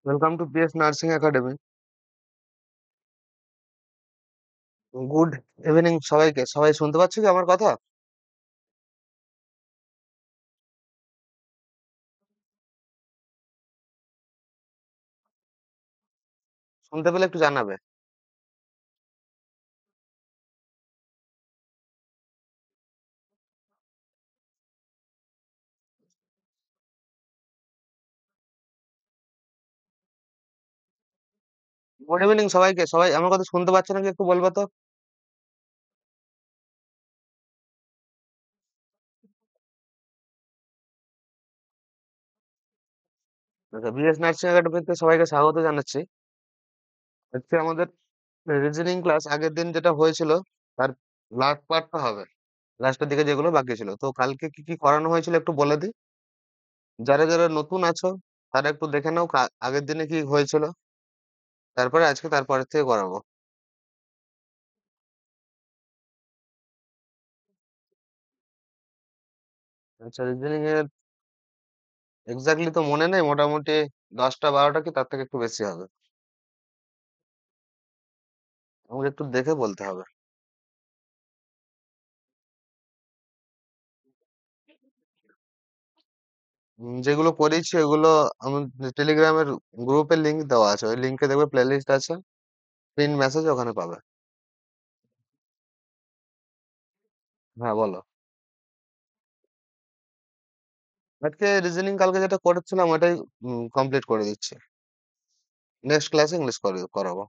Welcome to PS nursing academy. Good evening সবাইকে। সবাই শুনতে পাচ্ছ কি আমার কথা? শুনতে পেলে একটু জানাবে। গুড ইভিনিং সবাইকে। সবাই আমার কথা শুনতে পাচ্ছে নাকি একটু বলবে তো? আচ্ছা, বিএস নার্সিং একাডেমিতে সবাইকে স্বাগত জানাচ্ছি। আজকে আমাদের রিজনিং ক্লাস আগের দিন যেটা হয়েছিল তার লাস্ট পার্টটা হবে। লাস্টের দিকে যেগুলো বাকি ছিল, তো কালকে কি কি করানো হয়েছিল একটু বলে দিই। যারা যারা নতুন আছো তারা একটু দেখে নাও আগের দিনে কি হয়েছিল, তারপরে আজকে তারপরের থেকে করাবো। আচ্ছা, রিজনিং এর এক্স্যাক্টলি তো মনে নেই, মোটামুটি 10টা 12টা কি তার থেকে একটু বেশি হবে। আমাকে একটু দেখে বলতে হবে। যেগুলো করেছি ওগুলো আমার টেলিগ্রামের গ্রুপের লিংক দেওয়া আছে, ওই লিংকে দেখবে প্লে লিস্ট আছে, পিন মেসেজ ওখানে পাবে। হ্যাঁ, বলো। আজকে রিজনিং কালকে যেটা করেছিলাম ওটাই কমপ্লিট করে দিচ্ছি। নেক্সট ক্লাসে ইংলিশ করাবো।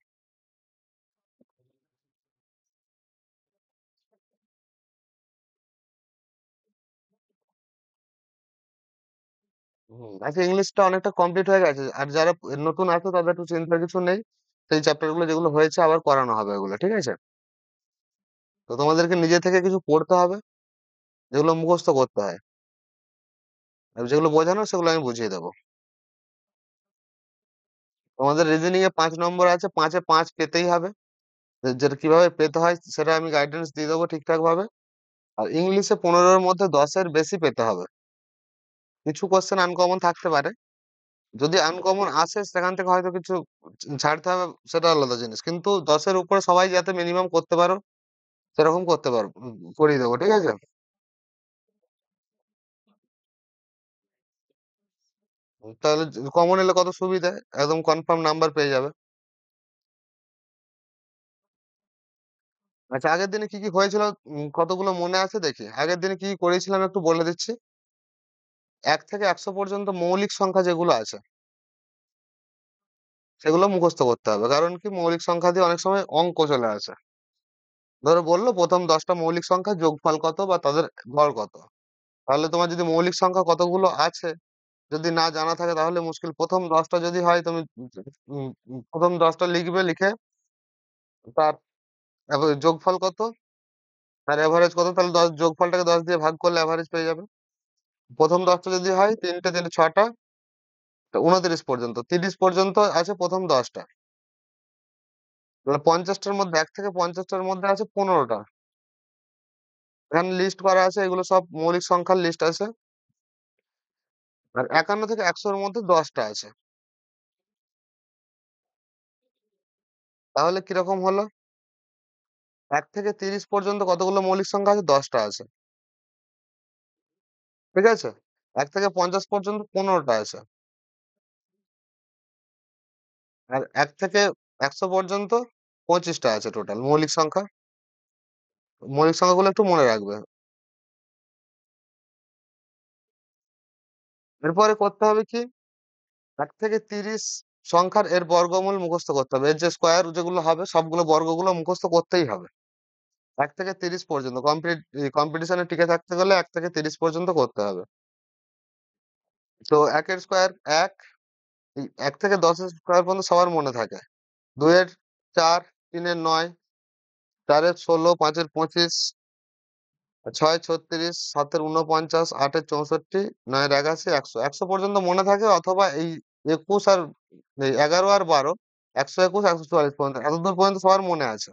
আজকে ইংলিশটা অনেকটা কমপ্লিট হয়ে গেছে, আর যারা নতুন আছে তাদের একটু চিন্তার কিছু নেই। সেই চ্যাপ্টার গুলো যেগুলো হয়েছে আবার করানো হবে ওগুলো, ঠিক আছে? তো তোমাদেরকে নিজে থেকে কিছু পড়তে হবে, যেগুলো মুখস্থ করতে হয়। আর যেগুলো বোঝানো সেগুলো আমি বুঝিয়ে দেবো। তোমাদের রিজনিং এ 5 নম্বর আছে, 5-এ 5 পেতেই হবে। যেটা কিভাবে পেতে হয় সেটা আমি গাইডেন্স দিয়ে দেবো ঠিকঠাক ভাবে। আর ইংলিশে 15-এর মধ্যে 10-এর বেশি পেতে হবে। কিছু কোশ্চেন আনকমন থাকতে পারে, যদি আনকমন আসে সেখান থেকে হয়তো কিছু ছাড়তে হবে, সেটা আলাদা জিনিস, কিন্তু 10-এর উপরে সবাই যাতে মিনিমাম করতে পারো সেরকম করতে পারো, করিয়ে দেবো, ঠিক আছে? তাহলে কমন এলে কত সুবিধা, একদম কনফার্ম নাম্বার পেয়ে যাবে। আচ্ছা, আগের দিনে কি কি হয়েছিল কতগুলো মনে আছে দেখি। আগের দিনে কি কি করেছিলাম একটু বলে দিচ্ছি। 1 থেকে 100 পর্যন্ত মৌলিক সংখ্যা যেগুলো আছে সেগুলো মুখস্থ করতে হবে, কারণ কি মৌলিক সংখ্যা দিয়ে অনেক সময় অঙ্ক চলে আসে। ধরো বললো প্রথম 10টা মৌলিক সংখ্যা যোগফল কত বা তাদের গড় কত। তাহলে তোমার যদি মৌলিক সংখ্যা কতগুলো আছে যদি না জানা থাকে তাহলে মুশকিল। প্রথম 10টা যদি হয় তুমি প্রথম 10টা লিখবে, লিখে তার যোগফল কত, তার এভারেজ কত, তাহলে যোগফলটাকে 10 দিয়ে ভাগ করলে এভারেজ পেয়ে যাবে। প্রথম 10টা যদি হয়, তিনটে দিলে 6টা, 29 পর্যন্ত, 30 পর্যন্ত আছে প্রথম 10টা। তাহলে 50টার মধ্যে, 1 থেকে 50টার মধ্যে আছে 15টা। এখানে লিস্ট করা আছে, এগুলো সব মৌলিক সংখ্যার লিস্ট আছে। আর 51 থেকে 100-র মধ্যে 10টা আছে। তাহলে কিরকম হলো? 1 থেকে 30 পর্যন্ত কতগুলো মৌলিক সংখ্যা আছে? 10টা আছে, ঠিক আছে? 1 থেকে 50 পর্যন্ত 15টা আছে। আর 1 থেকে 100 পর্যন্ত 25টা আছে টোটাল মৌলিক সংখ্যা। মৌলিক সংখ্যাগুলো একটু মনে রাখবে। এরপরে করতে হবে কি, 1 থেকে 30 সংখ্যার এর বর্গমূল মুখস্থ করতে হবে। এর যে স্কোয়ার যেগুলো হবে সবগুলো বর্গগুলো মুখস্থ করতেই হবে। 1 থেকে 30 পর্যন্ত কম্পিটিশনে টিকে থাকতে গেলে 1 থেকে 30 পর্যন্ত করতে হবে। তো একের স্কোয়ার 1, 1 থেকে 10-এর স্কোয়ার পর্যন্ত সবার মনে থাকে। 2-এর 4, 3-এর 9, 4-এর 16, 5-এর 25, 6 36, 7-এর 49, 8-এর 64, 9-এর 81, 100, 100 পর্যন্ত মনে থাকে, অথবা এই 21 আর এই 11 আর 12, 121, 144 পর্যন্ত, এতদূর পর্যন্ত সবার মনে আছে।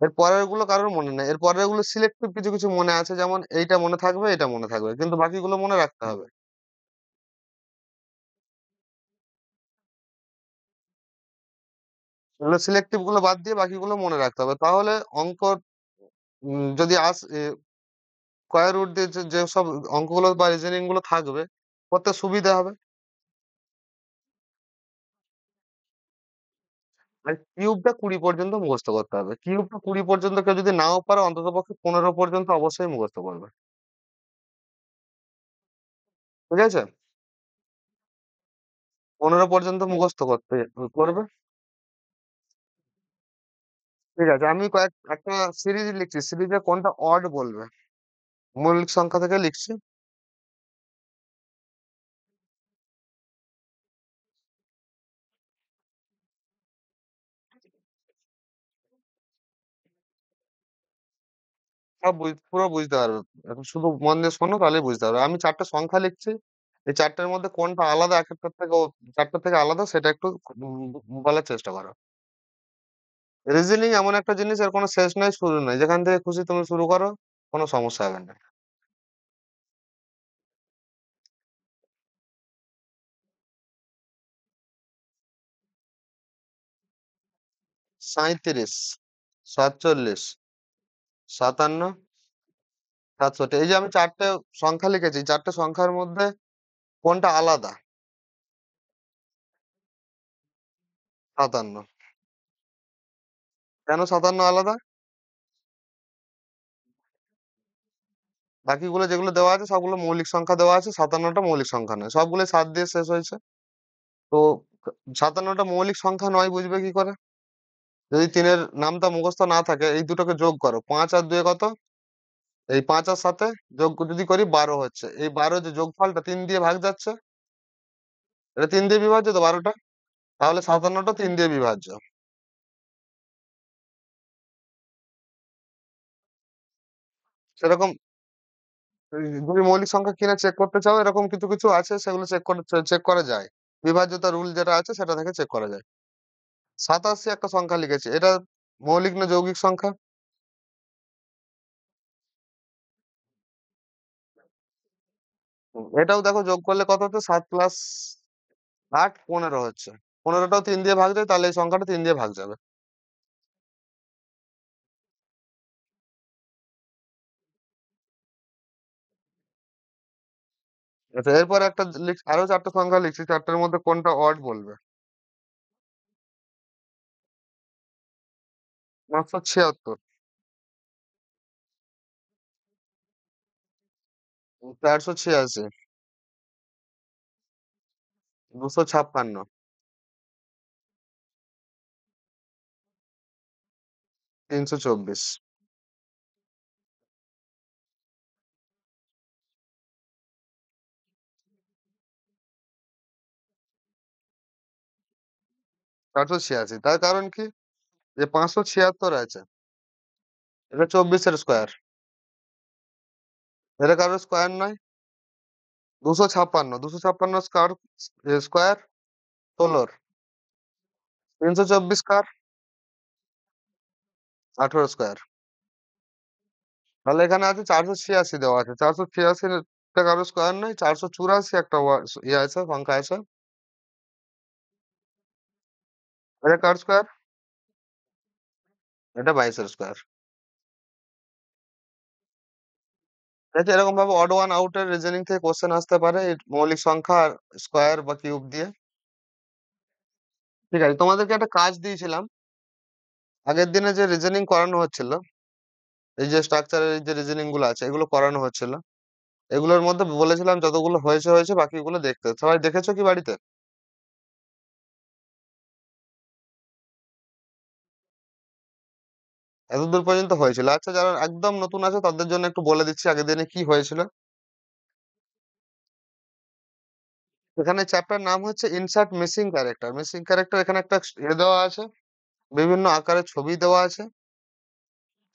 এর পরের গুলো কারোর মনে নেই। এর পরের গুলো সিলেক্টিভ কিছু কিছু মনে আছে, যেমন এইটা মনে থাকবে, এটা মনে থাকবে, কিন্তু বাকিগুলো মনে রাখতে হবে। এগুলো সিলেক্টিভ গুলো বাদ দিয়ে বাকিগুলো মনে রাখতে হবে, তাহলে অঙ্ক যদি স্কোয়ার রুট দিয়ে যেসব অঙ্কগুলো বা রিজনিং গুলো থাকবে করতে সুবিধা হবে। আর কিউবটা 20 পর্যন্ত মুখস্থ করতে হবে, কিউবটা 20 পর্যন্ত কেউ যদি নাও পারে অন্তত পক্ষে 15 পর্যন্ত অবশ্যই মুখস্থ করবে। ঠিক আছে, 15 পর্যন্ত মুখস্থ করবে। ঠিক আছে, আমি একটা সিরিজ লিখছি, সিরিজে কোনটা অড বলবে, মৌলিক সংখ্যা থেকে লিখছি। সব পুরো বুঝতে পারবে। এখন শুধু মন দিয়ে শোনো তাহলেই বুঝতে পারবে। আমি 4টে সংখ্যা লিখছি, এই 4টের মধ্যে কোনটা আলাদা এক একটার থেকে, 4টে থেকে আলাদা সেটা একটু বলার চেষ্টা করো। রিজনিং এমন একটা জিনিস, এর কোনো শেষ নাই শুরু নাই, যেখান থেকে খুশি তুমি শুরু করো, কোনো সমস্যা হবে না। 37, 47, 57, 67, এই যে আমি 4টে সংখ্যা লিখেছি, 4টে সংখ্যার মধ্যে কোনটা আলাদা? 57। কেন 57 আলাদা? বাকিগুলো যেগুলো দেওয়া আছে সবগুলো মৌলিক সংখ্যা দেওয়া আছে, 57টা মৌলিক সংখ্যা নয়, সবগুলো 7 দিয়ে শেষ হয়েছে। তো 57টা মৌলিক সংখ্যা নয় বুঝবে কি করে? যদি 3-এর নামটা মুখস্থ না থাকে, এই দুটোকে যোগ করো, 5 আর 2 কত? এই 5 আর 7 যোগ যদি করি 12 হচ্ছে, এই 12 যে যোগফলটা 3 দিয়ে ভাগ যাচ্ছে, এটা 3 দিয়ে বিভাজ্য তো 12টা, তাহলে 57টা 3 দিয়ে বিভাজ্য। সেরকম যদি মৌলিক সংখ্যা কিনা চেক করতে চাও, এরকম কিছু কিছু আছে, সেগুলো চেক করা যায়, বিভাজ্যতা রুল যেটা আছে সেটা থেকে চেক করা যায়। 87 একটা সংখ্যা লিখেছি, এটা মৌলিক না যৌগিক সংখ্যা? এটাও দেখো যোগ করলে কত হচ্ছে, 7 + 8 15 হচ্ছে, 15টাও 3 দিয়ে ভাগ যায়, তাহলে এই সংখ্যাটা 3 দিয়ে ভাগ যাবে। আচ্ছা, এরপর একটা আরো 4টে সংখ্যা লিখছি, 4টের মধ্যে কোনটা অড বলবে? 576, 486, 256, 324, 486। তার কারণ কি? যে 576 আছে, এটা 24-এর স্কোয়ার, এটা কারোর স্কোয়ার নয়। 256, 256 স্কোয়ার 16, 324 কার? 18 স্কোয়ার। তাহলে এখানে আছে 486 দেওয়া আছে, 486 টা কারো স্কোয়ার নয়, 484 একটা ইয়ে আছে, সংখ্যা আছে, এটা কার স্কোয়ার? এটা 22-এর স্কোয়ার। ঠিক আছে, এরকম ভাবে অড ওয়ান আউটের রিজনিং থেকে কোশ্চেন আসতে পারে, এই মৌলিক সংখ্যা আর স্কোয়ার বা কিউব দিয়ে। ঠিক আছে, তোমাদেরকে একটা কাজ দিয়েছিলাম, আগের দিনে যে রিজনিং করানো হচ্ছিল, এই যে স্ট্রাকচারের এই যে রিজনিং গুলো আছে এগুলো করানো হচ্ছিল, এগুলোর মধ্যে বলেছিলাম যতগুলো হয়েছে হয়েছে, বাকিগুলো দেখতে। সবাই দেখেছো কি বাড়িতে? এতদূর পর্যন্ত হয়েছিল? আচ্ছা, যারা একদম নতুন আছে তাদের জন্য একটু বলে দিচ্ছি আগের দিনে কি হয়েছিল। এখানে চ্যাপ্টার নাম হচ্ছে insert missing character. Missing character, এখানে একটা দেওয়া আছে, বিভিন্ন আকারের ছবি দেওয়া আছে।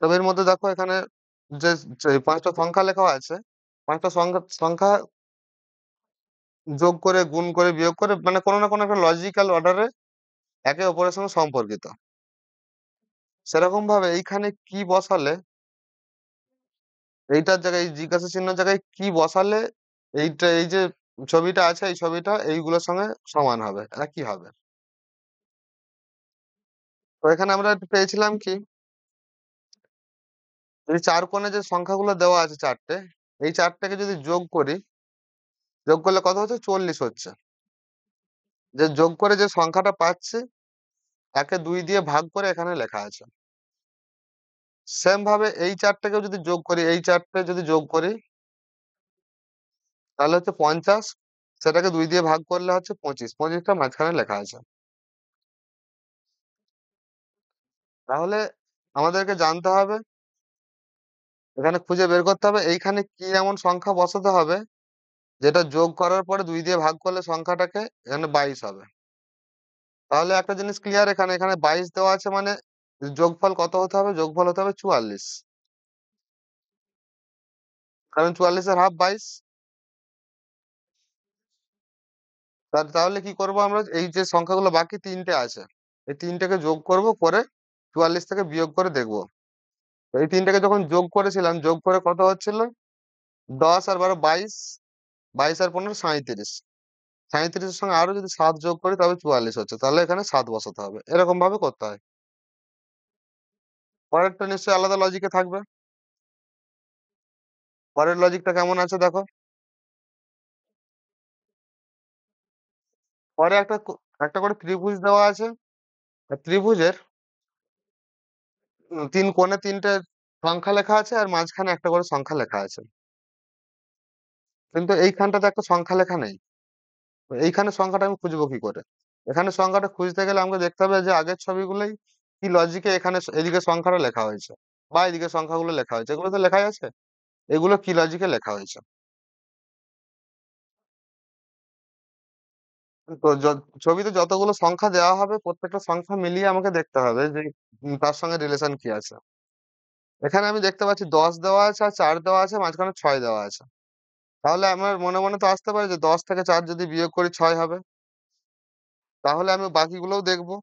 ছবির মধ্যে দেখো এখানে যে যে 5টা সংখ্যা লেখা আছে, 5টা সংখ্যা সংখ্যা যোগ করে, গুণ করে, বিয়োগ করে, মানে কোনো না কোনো একটা লজিক্যাল অর্ডারে একে অপরের সঙ্গে সম্পর্কিত। সেরকম ভাবে এইখানে কি বসালে, এইটার জায়গায় এই জিজ্ঞাসা চিহ্নের জায়গায় কি বসালে এইটা, এই যে ছবিটা আছে এই ছবিটা এইগুলোর সঙ্গে সমান হবে, একই হবে। এখানে আমরা পেয়েছিলাম কি, এই চার কোণে যে সংখ্যাগুলো দেওয়া আছে চারটে, এই চারটাকে যদি যোগ করি, যোগ করলে কত হচ্ছে? 40 হচ্ছে। যে যোগ করে যে সংখ্যাটা পাচ্ছি, একে 2 দিয়ে ভাগ করে এখানে লেখা আছে। সেম ভাবে এই চারটাকেও যদি যোগ করি, এই চারটে যদি যোগ করি, তাহলে হচ্ছে 50। সেটাকে 2 দিয়ে ভাগ করলে হচ্ছে 25। 25টা মাঝখানে লেখা আছে। তাহলে আমাদেরকে জানতে হবে, এখানে খুঁজে বের করতে হবে এইখানে কি এমন সংখ্যা বসাতে হবে যেটা যোগ করার পরে 2 দিয়ে ভাগ করলে সংখ্যাটাকে এখানে 22 হবে। তাহলে একটা জিনিস ক্লিয়ার, এখানে এখানে 22 দেওয়া আছে মানে যোগফল কত হতে হবে? যোগফল হতে হবে 44। কারণ 44 এর হাফ 22। তাহলে কি করব আমরা? এই যে সংখ্যাগুলো বাকি তিনটে আছে, এই তিনটাকে যোগ করব, করে 44 থেকে বিয়োগ করে দেখব। তো এই তিনটাকে যখন যোগ করেছিলাম, যোগ করে কত হচ্ছিল? 10 আর 12 22, 22 আর 15 37। 37-এর সঙ্গে আরো যদি 7 যোগ করি তবে 44 হচ্ছে। তাহলে এখানে 7 বসাতে হবে। এরকম ভাবে করতে হয়। পরেরটা নিশ্চয়ই আলাদা লজিকে থাকবে। পরের লজিকটা কেমন আছে দেখো। পরে একটা করে ত্রিভুজ দেওয়া আছে। আর ত্রিভুজের 3 কোণে 3টে সংখ্যা লেখা আছে, আর মাঝখানে একটা করে সংখ্যা লেখা আছে। কিন্তু এইখানটাতে একটা সংখ্যা লেখা নেই। তো এইখানে সংখ্যাটা আমি খুঁজবো কি করে? এখানে সংখ্যাটা খুঁজতে গেলে আমাকে দেখতে হবে যে আগের ছবিগুলোই কি লজিকে এখানে এদিকে সংখ্যাটা লেখা হয়েছে, বা এদিকে সংখ্যাগুলো লেখা হয়েছে, এগুলো তো লেখাই আছে। এগুলো কি লজিকে লেখা হয়েছে। তো ছবিতে যতগুলো সংখ্যা দেওয়া হবে প্রত্যেকটা সংখ্যা মিলিয়ে আমাকে দেখতে হবে যে তার সঙ্গে রিলেশন কি আছে। এখানে আমি দেখতে পাচ্ছি 10 দেওয়া আছে, আর 4 দেওয়া আছে, মাঝখানে 6 দেওয়া আছে। তাহলে আমার মনে মনে তো আসতে পারে যে 10 থেকে 4 যদি বিয়োগ করি 6 হবে। তাহলে আমি বাকিগুলোও দেখবো।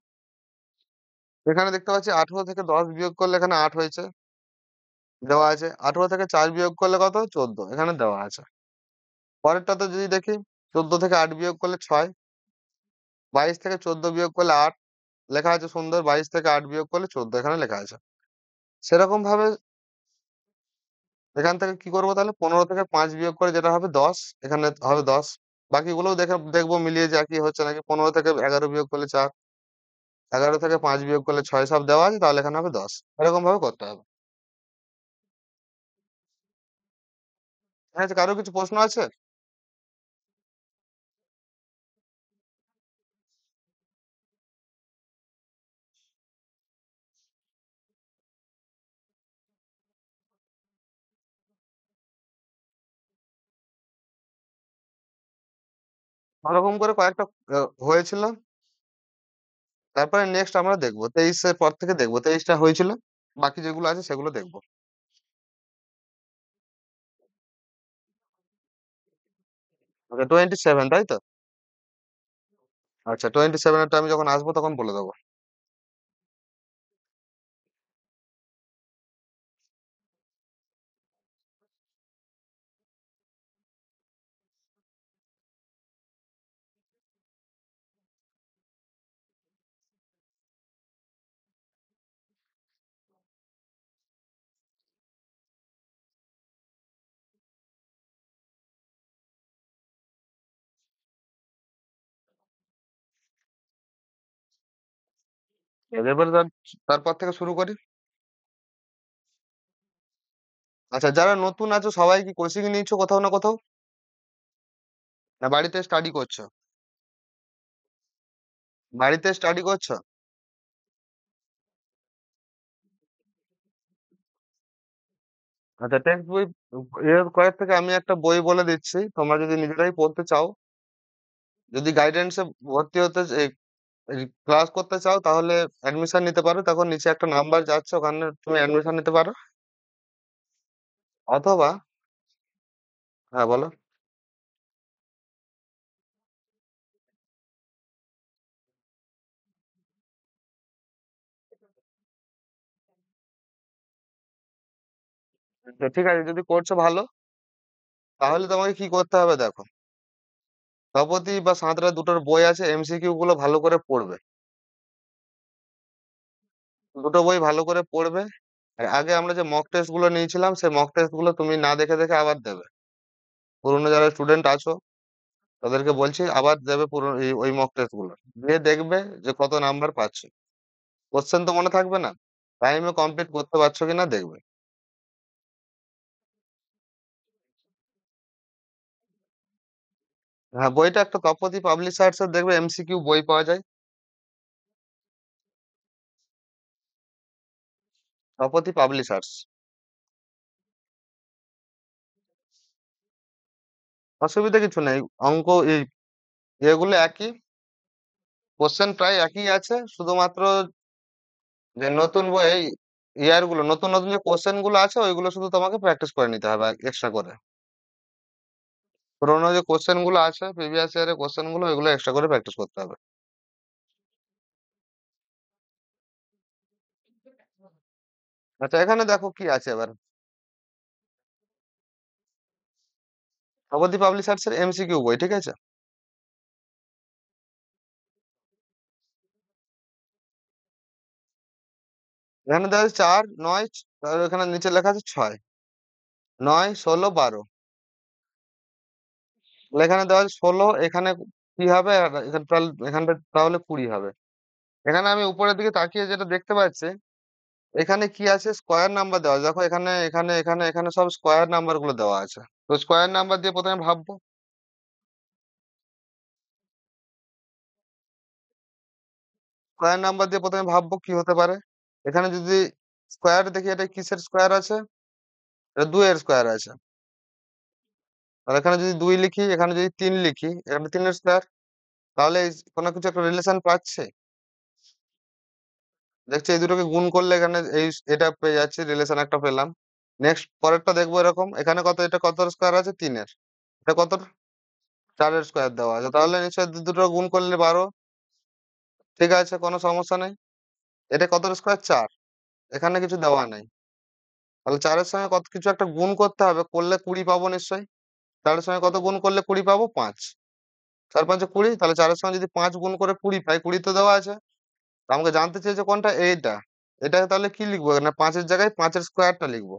এখানে দেখতে পাচ্ছি 18 থেকে 10 বিয়োগ করলে এখানে 8 হয়েছে, দেওয়া আছে। 18 থেকে 4 বিয়োগ করলে কত? 14, এখানে দেওয়া আছে। পরেরটাতে যদি দেখি, 14 থেকে 8 বিয়োগ করলে 6, 22 থেকে 14 বিয়োগ করলে 8, লেখা আছে সুন্দর। 22 থেকে 8 বিয়োগ করলে 14, এখানে লেখা আছে। সেরকম ভাবে এখান থেকে কি করবো তাহলে? 15 থেকে 5 বিয়োগ করে যেটা হবে 10, এখানে হবে 10। বাকিগুলোও দেখবো মিলিয়ে যে একই হচ্ছে নাকি। 15 থেকে 11 বিয়োগ করলে 4, 11 থেকে 5 বিয়োগ করলে 6, সব দেওয়া আছে। তাহলে এখানে হবে 10। এরকম ভাবে করতে হবে। হ্যাঁ, কারো কিছু প্রশ্ন আছে? ওরকম করে কয়েকটা হয়েছিল। তারপরে নেক্সট আমরা দেখবো 23 এর পর থেকে দেখবো। 23টা হয়েছিল, বাকি যেগুলো আছে সেগুলো দেখবো। 27, তাই তো? আচ্ছা, 27 এরটা আমি যখন আসবো তখন বলে দেবো। এবার তারপর থেকে শুরু করি। আচ্ছা, যারা নতুন আছো সবাই কি কোচিং নিচ্ছ কোথাও না কোথাও, না বাড়িতে স্টাডি করছো? বাড়িতে স্টাডি করছো? আচ্ছা, টেক্সট বই এর কয়েক থেকে আমি একটা বই বলে দিচ্ছি, তোমরা যদি নিজেরাই পড়তে চাও, যদি গাইডেন্সে ভর্তি হতে ক্লাস করতে চাও, তাহলে অ্যাডমিশন নিতে পারো। তখন নিচে একটা নাম্বার যাচ্ছে, ওখানে তুমি অ্যাডমিশন নিতে পারো। অথবা, হ্যাঁ বলো। তো ঠিক আছে, যদি করছো ভালো, তাহলে তোমাকে কি করতে হবে দেখো। স্থপতি বা সাঁতরা দুটোর বই আছে, এমসিকিউ গুলো ভালো করে পড়বে। দুটো বই ভালো করে পড়বে। আর আগে আমরা যে মক টেস্ট গুলো নিয়েছিলাম সেই মক টেস্ট গুলো তুমি না দেখে দেখে আবার দেবে। পুরোনো যারা স্টুডেন্ট আছো তাদেরকে বলছি আবার দেবে পুরো ওই মক টেস্ট গুলো, দিয়ে দেখবে যে কত নাম্বার পাচ্ছে। কোশ্চেন তো মনে থাকবে না, টাইমে কমপ্লিট করতে পারছো কিনা দেখবে। হ্যাঁ, বইটা একটা তপতি পাবলিশার্স এর দেখবে এমসিকিউ বই পাওয়া যায়। তপতি পাবলিশার্স। অসুবিধা কিছু নেই, অঙ্ক এই এগুলো একই, কোশ্চেন প্রায় একই আছে, শুধুমাত্র যে নতুন বই ইয়ার গুলো নতুন নতুন যে কোশ্চেন গুলো আছে ওইগুলো শুধু তোমাকে প্র্যাকটিস করে নিতে হবে এক্সট্রা করে। পুরোনো যে কোশ্চেন গুলো আছে প্রিভিয়াস ইয়ারের কোশ্চেন গুলো ওইগুলো এক্সট্রা করে প্র্যাকটিস করতে হবে। আচ্ছা, এখানে দেখো কি আছে এবার। নবদ্বীপ পাবলিশার্স এর এমসিকিউ বই, ঠিক আছে। এখানে দেখা যাচ্ছে 4, 9, আর এখানে নিচে লেখা আছে 6, 9, 16, 12। তাহলে এখানে দেওয়া আছে 16, এখানে কি হবে, আর এখানে এখানটা তাহলে 20 হবে। এখানে আমি উপরের দিকে তাকিয়ে যেটা দেখতে পাচ্ছি, এখানে কি আছে, স্কোয়ার নাম্বার দেওয়া আছে। দেখো এখানে এখানে এখানে এখানে সব স্কোয়ার নাম্বার গুলো দেওয়া আছে। তো স্কোয়ার নাম্বার দিয়ে প্রথমে ভাববো। স্কোয়ার নাম্বার দিয়ে প্রথমে ভাববো কি হতে পারে। এখানে যদি স্কোয়ার দেখি, এটা কিসের স্কোয়ার আছে, এটা 2 এর স্কোয়ার আছে। আর এখানে যদি 2 লিখি, এখানে যদি 3 লিখি, এখানে 3 এর স্কোয়ার। তাহলে কোনো কিছু একটা রিলেশন পাচ্ছে। দেখছি এই দুটোকে গুণ করলে এখানে এটা পেয়ে যাচ্ছি, রিলেশন একটা পেলাম। নেক্সট পরেরটা দেখবো এরকম, এখানে কত, এটা কত স্কোয়ার আছে, 3 এর। এটা কত, 4 এর স্কোয়ার দেওয়া আছে, তাহলে নিশ্চয়ই দুটো গুণ করলে 12। ঠিক আছে, কোনো সমস্যা নেই। এটা কত স্কোয়ার, 4। এখানে কিছু দেওয়া নেই। তাহলে 4 এর সঙ্গে কত কিছু একটা গুণ করতে হবে, করলে 20 পাবো নিশ্চয়ই। 4 এর সঙ্গে কত গুণ করলে 20 পাবো, 5। 4 5 20, তাহলে 4 এর সঙ্গে যদি 5 গুণ করে 20 পাই, 20 তো দেওয়া আছে। তো আমাকে জানতে চেয়েছে কোনটা, এইটা। এটা তাহলে কি লিখবো, না 5 এর জায়গায় 5 এর স্কোয়ারটা লিখবো।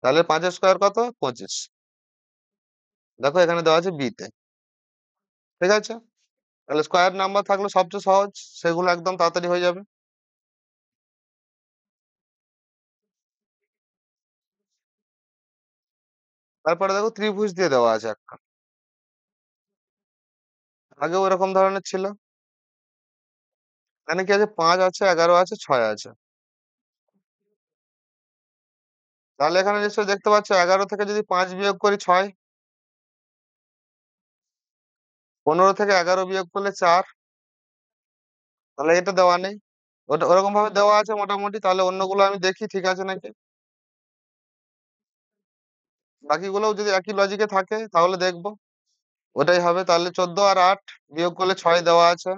তাহলে 5 এর স্কোয়ার কত, 25। দেখো এখানে দেওয়া আছে বি তে। ঠিক আছে, তাহলে স্কোয়ার নাম্বার থাকলে সবচেয়ে সহজ, সেগুলো একদম তাড়াতাড়ি হয়ে যাবে। তারপরে দেখো ত্রিভুজ দিয়ে দেওয়া আছে একটা। আগেও এরকম ধরনের ছিল। এখানে কি আছে, 5 আছে, 11 আছে, 6 আছে। তাহলে এখানে নিশ্চয়ই দেখতে পাচ্ছ, 11 থেকে যদি 5 বিয়োগ করি 6, 15 থেকে 11 বিয়োগ করলে 4। তাহলে এটা দেওয়া নেই। ওটা ওরকম ভাবে দেওয়া আছে মোটামুটি, তাহলে অন্যগুলো আমি দেখি ঠিক আছে নাকি। বাকিগুলোও যদি একই লজিকে থাকে তাহলে দেখবো। ওটাই হবে, তাহলে 14 আর 8 বিয়োগ করলে 6 দেওয়া আছে।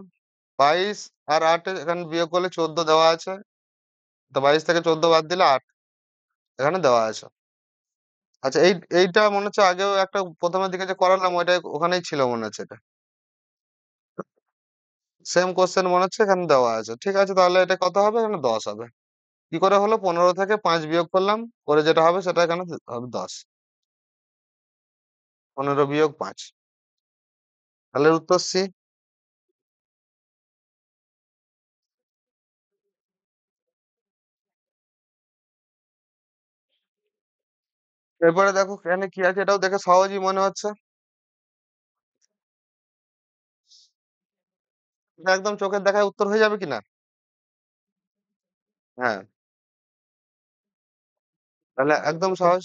22 আর 8 এখানে বিয়োগ করলে 14 দেওয়া আছে। তো 22 থেকে 14 বাদ দিলে 8 এখানে দেওয়া আছে। আচ্ছা, এইটা মনে হচ্ছে আগেও একটা প্রথমের দিকে যে করালাম ওইটা ওখানেই ছিল মনে হচ্ছে এটা। সেম কোশ্চেন মনে হচ্ছে এখানে দেওয়া আছে। ঠিক আছে, তাহলে এটা কত হবে, এখানে 10 হবে। কি করে হলো, 15 থেকে 5 বিয়োগ করলাম, করে যেটা হবে সেটা এখানে হবে 10। 15 বিয়োগ 5, তাহলে উত্তর সি। এরপরে দেখো এখানে কি আছে, এটাও দেখে সহজই মনে হচ্ছে। এটা একদম চোখের দেখায় উত্তর হয়ে যাবে কিনা। হ্যাঁ, তাহলে একদম সহজ।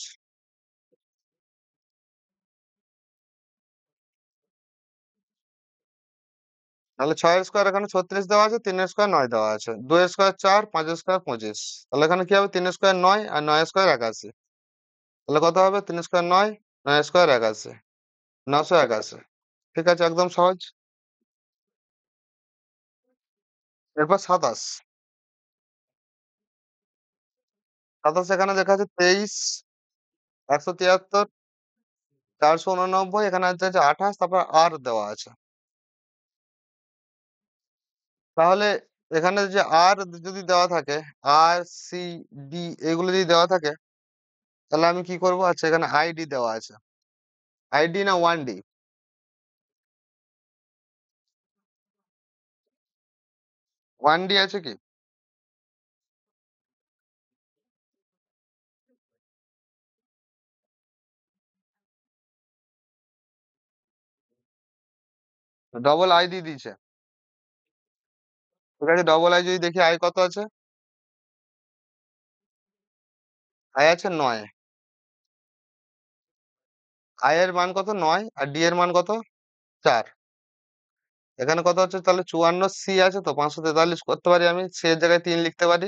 তাহলে 6 এর স্কোয়ার এখানে 36 দেওয়া আছে, 3 এর স্কোয়ার 9 দেওয়া আছে, 2 এর স্কোয়ার 4, 5 এর স্কোয়ার 25। তাহলে এখানে কি হবে, 3 এর স্কোয়ার 9 আর 9 এর স্কোয়ার 81। তাহলে কত হবে, 3 স্কোয়ার 9, 9 স্কোয়ার 81, 981। ঠিক আছে, একদম সহজ। এরপর 27। 27 এখানে দেখা আছে 23, 173, 489, এখানে আছে 28, তারপর আর দেওয়া আছে। তাহলে এখানে যে আর যদি দেওয়া থাকে, আর সি ডি এগুলো যদি দেওয়া থাকে, তাহলে আমি কি করব? আচ্ছা, এখানে আইডি দেওয়া আছে। আইডি না ওয়ান ডি? ওয়ান ডি আছে কি? ডবল আই দিয়ে দিয়েছে। ঠিক আছে, ডবল আই যদি দেখি আই কত আছে? আই আছে 9। আই এর মান কত? 9। আর ডি এর মান কত? 4। এখানে কত হচ্ছে তাহলে? 54 সি আছে তো 543 করতে পারি আমি, সি এর জায়গায় 3 লিখতে পারি।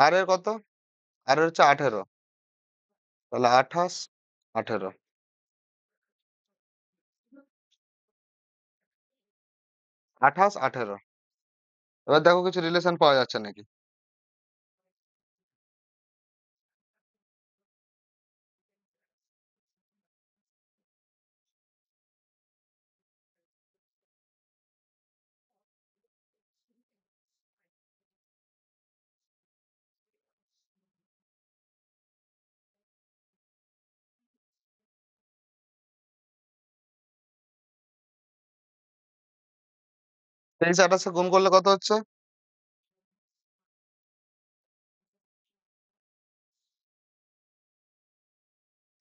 আর এর কত? আর এর হচ্ছে 18। তাহলে 28, 18। 28, 18। এবার দেখো কিছু রিলেশন পাওয়া যাচ্ছে নাকি। 23 28 গুণ করলে কত হচ্ছে?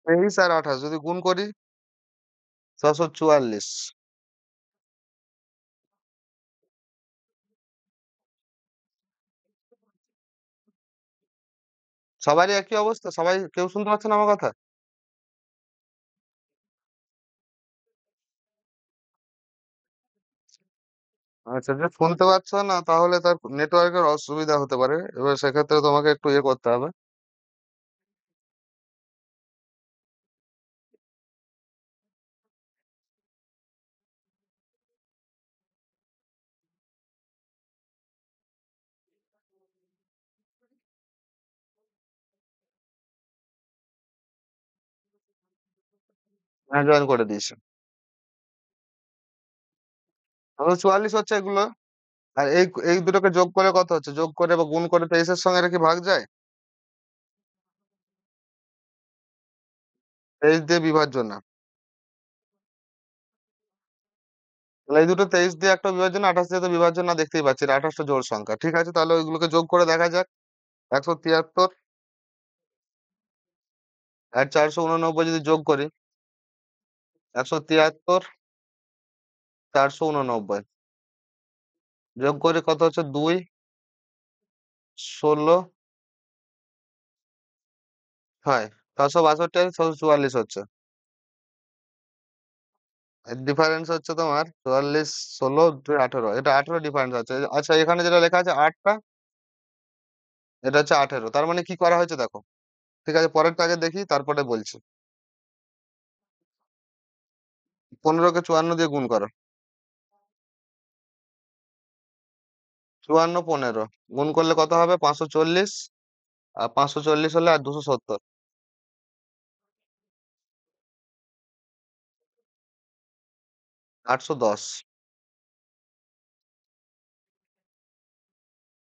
23 আর 28 যদি গুণ করি, 644। সবারই একই অবস্থা? সবাই কেউ শুনতে পাচ্ছে না আমার কথা? আচ্ছা, যে শুনতে পাচ্ছ না তাহলে তার নেটওয়ার্কের অসুবিধা হতে পারে। এবার সেক্ষেত্রে তোমাকে একটু ইয়ে করতে হবে। হ্যাঁ, জয়েন করে দিয়েছে। তাহলে 44 হচ্ছে এগুলো। আর এই এই দুটোকে যোগ করে কত হচ্ছে? যোগ করে বা গুণ করে 23 এর সঙ্গে এটা কি ভাগ যায়? 23 দিয়ে বিভাজ্য না। তাহলে এই দুটো 23 দিয়ে একটা বিভাজ্য না, 28 দিয়ে তো বিভাজ্য না, দেখতেই পাচ্ছি। 28 টা জোড় সংখ্যা। ঠিক আছে, তাহলে ওইগুলোকে যোগ করে দেখা যাক। 173 আর 489 যদি যোগ করি, 173, 489 যোগ করে কত হচ্ছে? 2, 16, হয় 662 আর 644 হচ্ছে। ডিফারেন্স হচ্ছে তোমার 44, 16, 2, 18। এটা 18 ডিফারেন্স আছে। আচ্ছা, এখানে যেটা লেখা আছে 8টা, এটা হচ্ছে 18। তার মানে কি করা হয়েছে দেখো। ঠিক আছে, পরেরটা আগে দেখি, তারপরে বলছি। 15 কে 54 দিয়ে গুণ করো। 54, 15 গুণ করলে কত হবে? 540। আর 540 হলে আর 270। 810।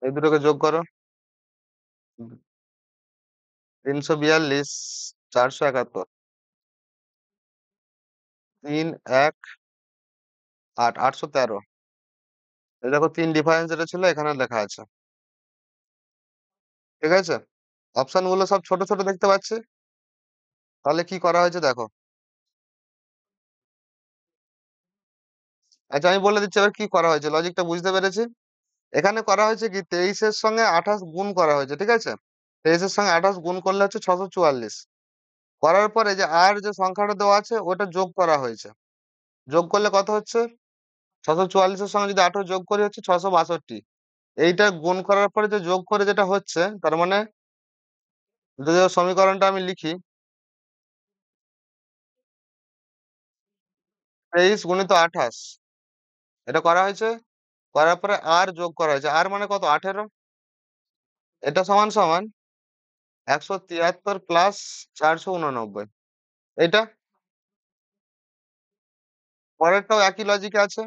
এই দুটোকে যোগ করো। 342, 471, 3, 1, 8, 813। এই দেখো 3 ডিফারেন্স যেটা ছিল এখানে লেখা আছে। ঠিক আছে, অপশন গুলো সব ছোট ছোট দেখতে পাচ্ছি। তাহলে কি করা হয়েছে দেখো। আচ্ছা, আমি বলে দিচ্ছি এবার কি করা হয়েছে, লজিকটা বুঝতে পেরেছি। এখানে করা হয়েছে কি, 23 এর সঙ্গে 28 গুণ করা হয়েছে। ঠিক আছে, 23 এর সঙ্গে 28 গুণ করলে হচ্ছে 644। করার পরে যে আর যে সংখ্যাটা দেওয়া আছে ওটা যোগ করা হয়েছে। যোগ করলে কত হচ্ছে? 644 এর সঙ্গে যদি 18 যোগ করি হচ্ছে 662। এইটা গুণ করার পরে যে যোগ করে যেটা হচ্ছে, তার মানে যদি ওই সমীকরণটা আমি লিখি, 23 গুণিত 28, এটা করা হয়েছে। করার পরে আর যোগ করা হয়েছে। আর মানে কত? 18। এটা সমান সমান 173 প্লাস 489। এটা পরেরটাও একই লজিকে আছে।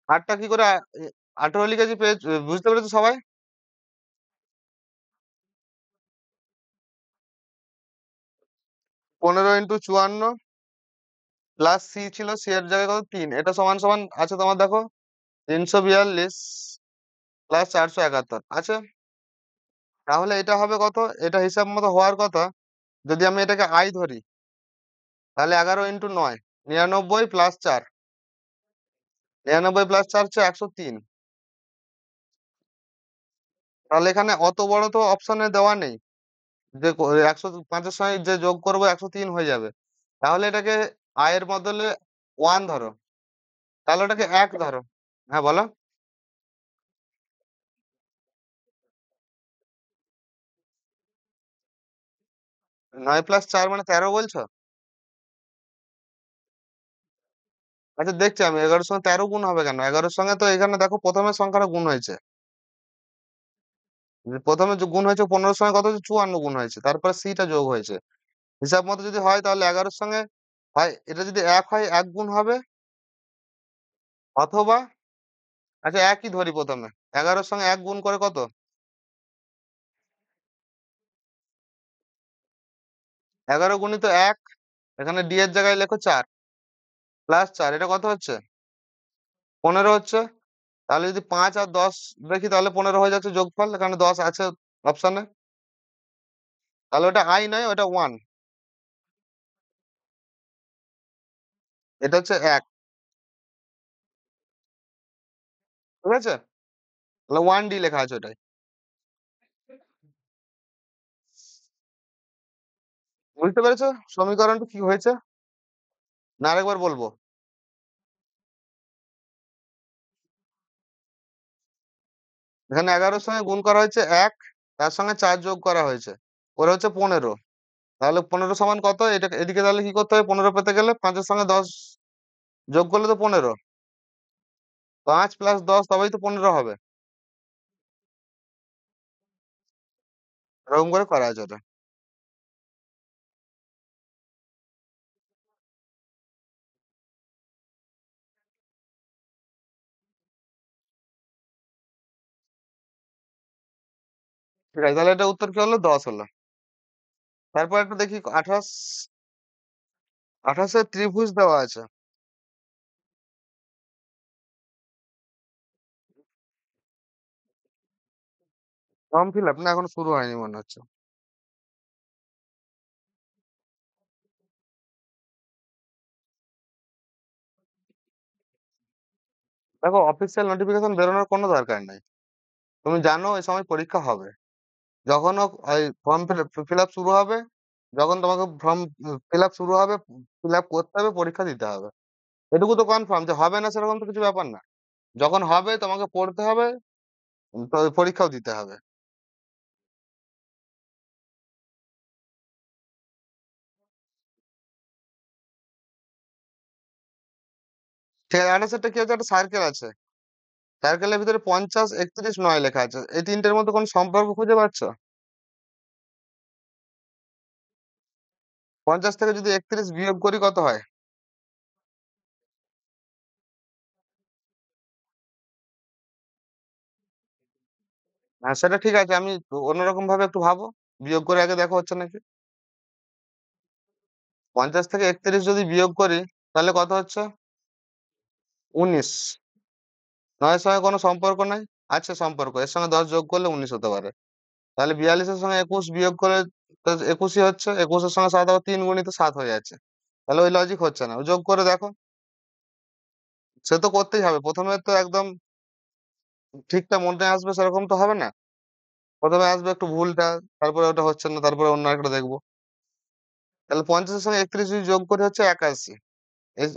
8টা কি করে 18 লিখেছি, বুঝতে পেরেছো সবাই? 15 × 54 প্লাস সি ছিল, সি এর জায়গায় কত 3, এটা সমান সমান আছে তোমার দেখো 342 প্লাস 471 আছে। তাহলে এটা হবে কত? এটা হিসাব মতো হওয়ার কথা, যদি আমি এটাকে আই ধরি, তাহলে 11 × 9 99 প্লাস 4, 99 প্লাস 4 হচ্ছে 103। তাহলে এখানে অত বড় তো অপশনে দেওয়া নেই যে 105-এর সঙ্গে যে যোগ করবো 103 হয়ে যাবে। তাহলে এটাকে আয়ের বদলে 1 ধরো, তাহলে ওটাকে 1 ধরো। হ্যাঁ বলো। 9 প্লাস 4 মানে 13 বলছো? আচ্ছা দেখছি আমি, 11-এর সঙ্গে 13 গুণ হবে কেন? 11-এর সঙ্গে তো এখানে দেখো প্রথমের সংখ্যাটা গুণ হয়েছে, যে প্রথমে যে গুণ হয়েছে 15-এর সঙ্গে কত হচ্ছে 54 গুণ হয়েছে, তারপরে সিটা যোগ হয়েছে। হিসাব মতো যদি হয় তাহলে 11-এর সঙ্গে হয়, এটা যদি 1 হয় 1 গুণ হবে, অথবা আচ্ছা একই ধরি প্রথমে, 11-এর সঙ্গে 1 গুণ করে কত? 11 গুণিত 1, এখানে ডি এর জায়গায় লেখো 4 প্লাস 4, এটা কত হচ্ছে? 15 হচ্ছে। তাহলে যদি 5 আর 10 দেখি তাহলে 15 হয়ে যাচ্ছে যোগফল, এখানে 10 আছে অপশনে। তাহলে ওটা আই নয়, ওটা 1, এটা হচ্ছে 1। ঠিক আছে, তাহলে 1 ডি লেখা আছে ওটাই। বুঝতে পেরেছো সমীকরণটা কি হয়েছে? না আরেকবার বলবো? এখানে 11-এর সঙ্গে গুণ করা হয়েছে 1, তার সঙ্গে 4 যোগ করা হয়েছে, ওরা হচ্ছে 15। তাহলে 15 সমান কত? এটা এদিকে তাহলে কি করতে হবে? 15 পেতে গেলে 5-এর সঙ্গে 10 যোগ করলে তো 15, 5 প্লাস 10 তবেই তো 15 হবে। এরকম করে করা আছে ওটা। ঠিক আছে, তাহলে এটা উত্তর কি হলো? 10 হলো। তারপর একটু দেখি 28, 28-এর ত্রিভুজ দেওয়া আছে। ফর্ম ফিল আপ না, এখনো শুরু হয়নি মনে হচ্ছে। দেখো অফিসিয়াল নোটিফিকেশন বেরোনোর কোনো দরকার নাই, তুমি জানো এই সময় পরীক্ষা হবে। যখন ওই ফর্ম ফিল আপ শুরু হবে, যখন তোমাকে ফর্ম ফিল আপ শুরু হবে, ফিল আপ করতে হবে, পরীক্ষা দিতে হবে। এটুকু তো কনফার্ম যে হবে না, সেরকম তো কিছু ব্যাপার না। যখন হবে তোমাকে পড়তে হবে, তো পরীক্ষাও দিতে হবে। ঠিক আছে, 28-এরটা কি হচ্ছে, একটা সার্কেল আছে, সার্কেলের ভিতরে 50, 31, 9 লেখা আছে, এই তিনটের মধ্যে কোন সম্পর্ক খুঁজে পাচ্ছ? 50 থেকে যদি 31 বিয়োগ করি কত হয়? হ্যাঁ সেটা ঠিক আছে, আমি অন্যরকম ভাবে একটু ভাবো, বিয়োগ করে আগে দেখো হচ্ছে নাকি। 50 থেকে 31 যদি বিয়োগ করি তাহলে কত হচ্ছে? 19। 9-এর সঙ্গে কোনো সম্পর্ক নাই? আছে সম্পর্ক, এর সঙ্গে 10 যোগ করলে 19 হতে পারে। তাহলে 42-এর সঙ্গে 21 বিয়োগ করে তো 21ই হচ্ছে, 21-এর সঙ্গে 7 আবার 3 গুণিত 7 হয়ে যাচ্ছে। তাহলে ওই লজিক হচ্ছে না, যোগ করে দেখো। সে তো করতেই হবে, প্রথমে তো একদম ঠিকটা মনে আসবে সেরকম তো হবে না। প্রথমে আসবে একটু ভুলটা, তারপরে ওটা হচ্ছে না, তারপরে অন্য একটা দেখবো। তাহলে 50-এর সঙ্গে 31 যদি যোগ করে হচ্ছে 81,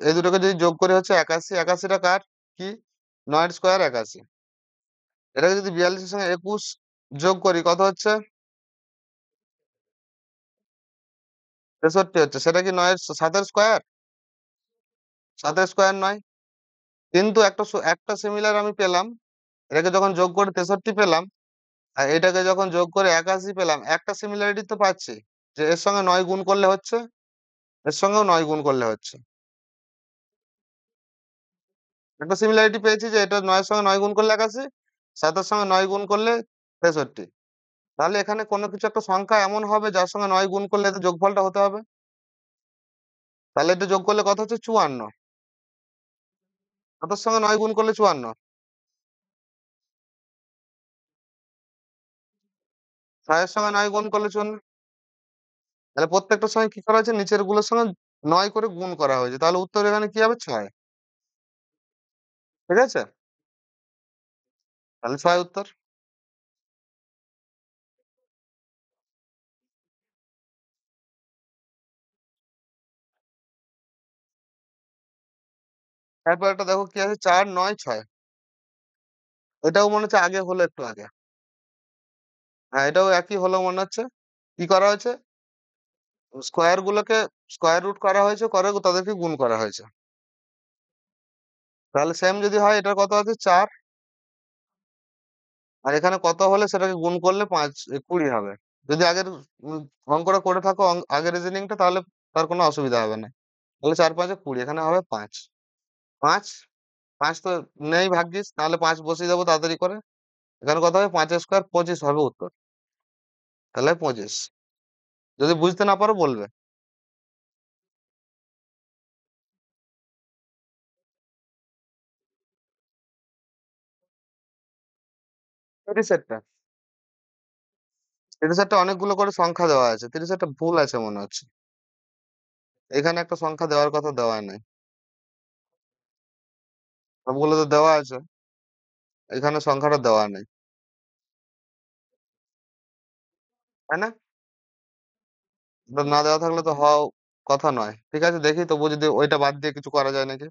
এই দুটোকে যদি যোগ করে হচ্ছে 81, 81টা কার? কি? 9 স্কোয়ার 81। এটাকে যদি 42-এর সঙ্গে 21 যোগ করি কত হচ্ছে? 63 হচ্ছে। সেটা কি 7-এর স্কোয়ার? 7-এর স্কোয়ার নয়, কিন্তু একটা সিমিলার আমি পেলাম, এটাকে যখন যোগ করে 63 পেলাম, আর এটাকে যখন যোগ করে 81 পেলাম, একটা সিমিলারিটি তো পাচ্ছি। যে এর সঙ্গে ৯ গুণ করলে হচ্ছে, এর সঙ্গেও ৯ গুণ করলে হচ্ছে। একটা সিমিলারিটি পেয়েছি যে এটা ৯ এর সঙ্গে ৯ গুণ করলে ৮১, ৭ এর সঙ্গে ৯ গুণ করলে ৬৩। তাহলে এখানে কোনো কিছু একটা সংখ্যা এমন হবে যার সঙ্গে ৯ গুণ করলে এদের যোগফলটা হতে হবে। তাহলে এটা যোগ করলে কত হচ্ছে? ৫৪। ৭ এর সঙ্গে ৯ গুণ করলে ৫৪। ৬ এর সঙ্গে ৯ গুণ করলে ৫৪। তাহলে প্রত্যেকটার সঙ্গে কি করা হয়েছে? নিচের গুলোর সঙ্গে ৯ করে গুণ করা হয়েছে। তাহলে উত্তর এখানে কি হবে? ৬। ঠিক আছে? তাহলে ৬ উত্তর। তারপর একটা দেখো কি আছে? ৪, ৯, ৬। এটাও মনে হচ্ছে আগে হলো একটু আগে। হ্যাঁ, এটাও একই হলো মনে হচ্ছে। কি করা হয়েছে? স্কোয়ার গুলোকে স্কোয়ার রুট করা হয়েছে, করে তাদেরকে গুণ করা হয়েছে। তাহলে সেম যদি হয়, এটার কত আছে? ৪। আর এখানে কত হলে সেটাকে গুণ করলে ৫ ২০ হবে। যদি আগের অঙ্কটা করে থাকো, আগের রিজনিংটা, তাহলে তার কোনো অসুবিধা হবে না। তাহলে ৪ ৫ ২০, এখানে হবে ৫। ৫, ৫ তো নেই ভাগ্যিস, তাহলে ৫ বসিয়ে দেবো তাড়াতাড়ি করে। এখানে কত হবে? ৫ এর স্কোয়ার ২৫ হবে উত্তর। তাহলে ২৫। যদি বুঝতে না পারো বলবে। ৩০ এরটা। ৩০ এরটা অনেকগুলো করে সংখ্যা দেওয়া আছে। ৩০ এরটা ভুল আছে মনে হচ্ছে। এখানে একটা সংখ্যা দেওয়ার কথা দেওয়া নাই। সবগুলো তো দেওয়া আছে। এখানে সংখ্যাটা দেওয়া নেই। তাই না? ওটা না দেওয়া থাকলে তো হওয়াও কথা নয়। ঠিক আছে, দেখি তবু যদি ওইটা বাদ দিয়ে কিছু করা যায় নাকি।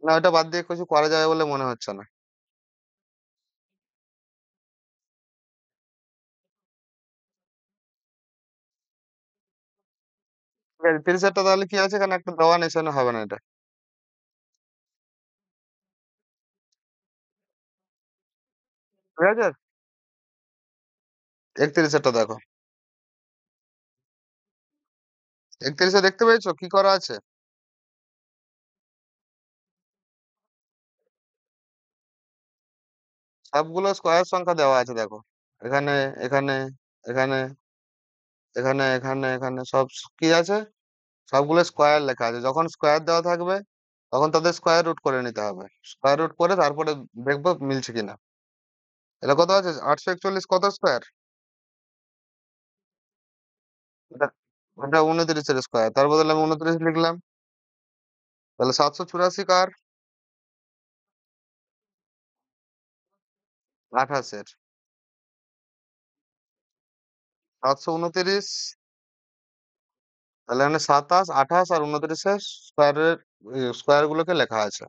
না, ওইটা বাদ দিয়ে কিছু করা যাবে বলে মনে হচ্ছে না। ঠিক আছে, ৩০ এরটা তাহলে কি আছে? এখানে একটা দেওয়া নেই, সেখানে হবে না এটা। ঠিক আছে? ৩১ এরটা দেখো। ৩১ এ দেখতে পেয়েছো কি করা আছে? সবগুলো স্কোয়ার সংখ্যা দেওয়া আছে দেখো। এখানে, এখানে, এখানে, এখানে সব কি আছে? সবগুলো স্কোয়ার লেখা আছে। যখন স্কোয়ার দেওয়া থাকবে, তখন তাদের স্কোয়ার রুট করে নিতে হবে। স্কোয়ার রুট করে তারপরে দেখবো মিলছে কিনা। এটা কত আছে? ৮৪১ কত স্কোয়ার? এটা এটা ২৯ এর স্কোয়ার। তার বদলে আমি ২৯ লিখলাম। তাহলে ৭৮৪ কার? ২৮ এর। ৭২৯, তাহলে এখানে ২৭, ২৮ আর ২৯ এর স্কোয়ার গুলোকে লেখা আছে।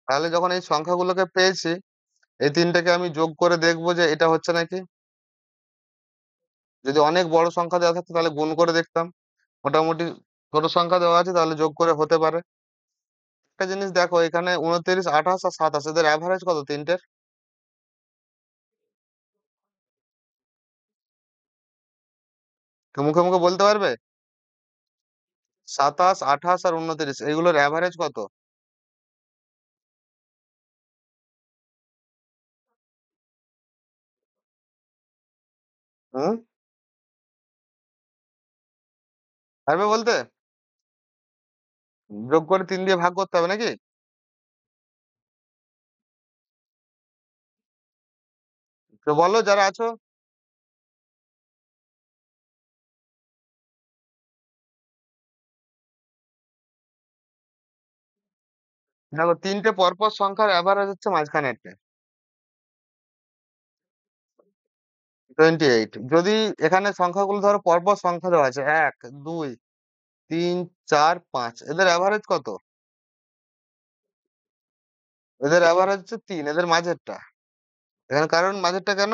তাহলে যখন এই সংখ্যাগুলোকে পেয়েছি, এই তিনটাকে আমি যোগ করে দেখবো যে এটা হচ্ছে নাকি। যদি অনেক বড় সংখ্যা দেওয়া থাকতো তাহলে গুণ করে দেখতাম। মোটামুটি ছোট সংখ্যা দেওয়া আছে, তাহলে যোগ করে হতে পারে। একটা জিনিস দেখো, এখানে ২৯, ২৮ আর ২৭, এদের অ্যাভারেজ কত তিনটের? কেউ মুখে মুখে বলতে পারবে? ২৭, ২৮ আর ২৯, এইগুলোর অ্যাভারেজ কত? হুম, পারবে বলতে? যোগ করে ৩ দিয়ে ভাগ করতে হবে নাকি? তো বলো যারা আছো। দেখো, তিনটে পরপর সংখ্যার অ্যাভারেজ হচ্ছে মাঝখানেরটা, 28। যদি এখানে সংখ্যাগুলো ধরো পরপর সংখ্যা দেওয়া আছে, ১, ২, ৩, ৪, ৫, এদের অ্যাভারেজ কত? এদের অ্যাভারেজ হচ্ছে ৩, এদের মাঝেরটা। এখানে কারণ মাঝেরটা কেন?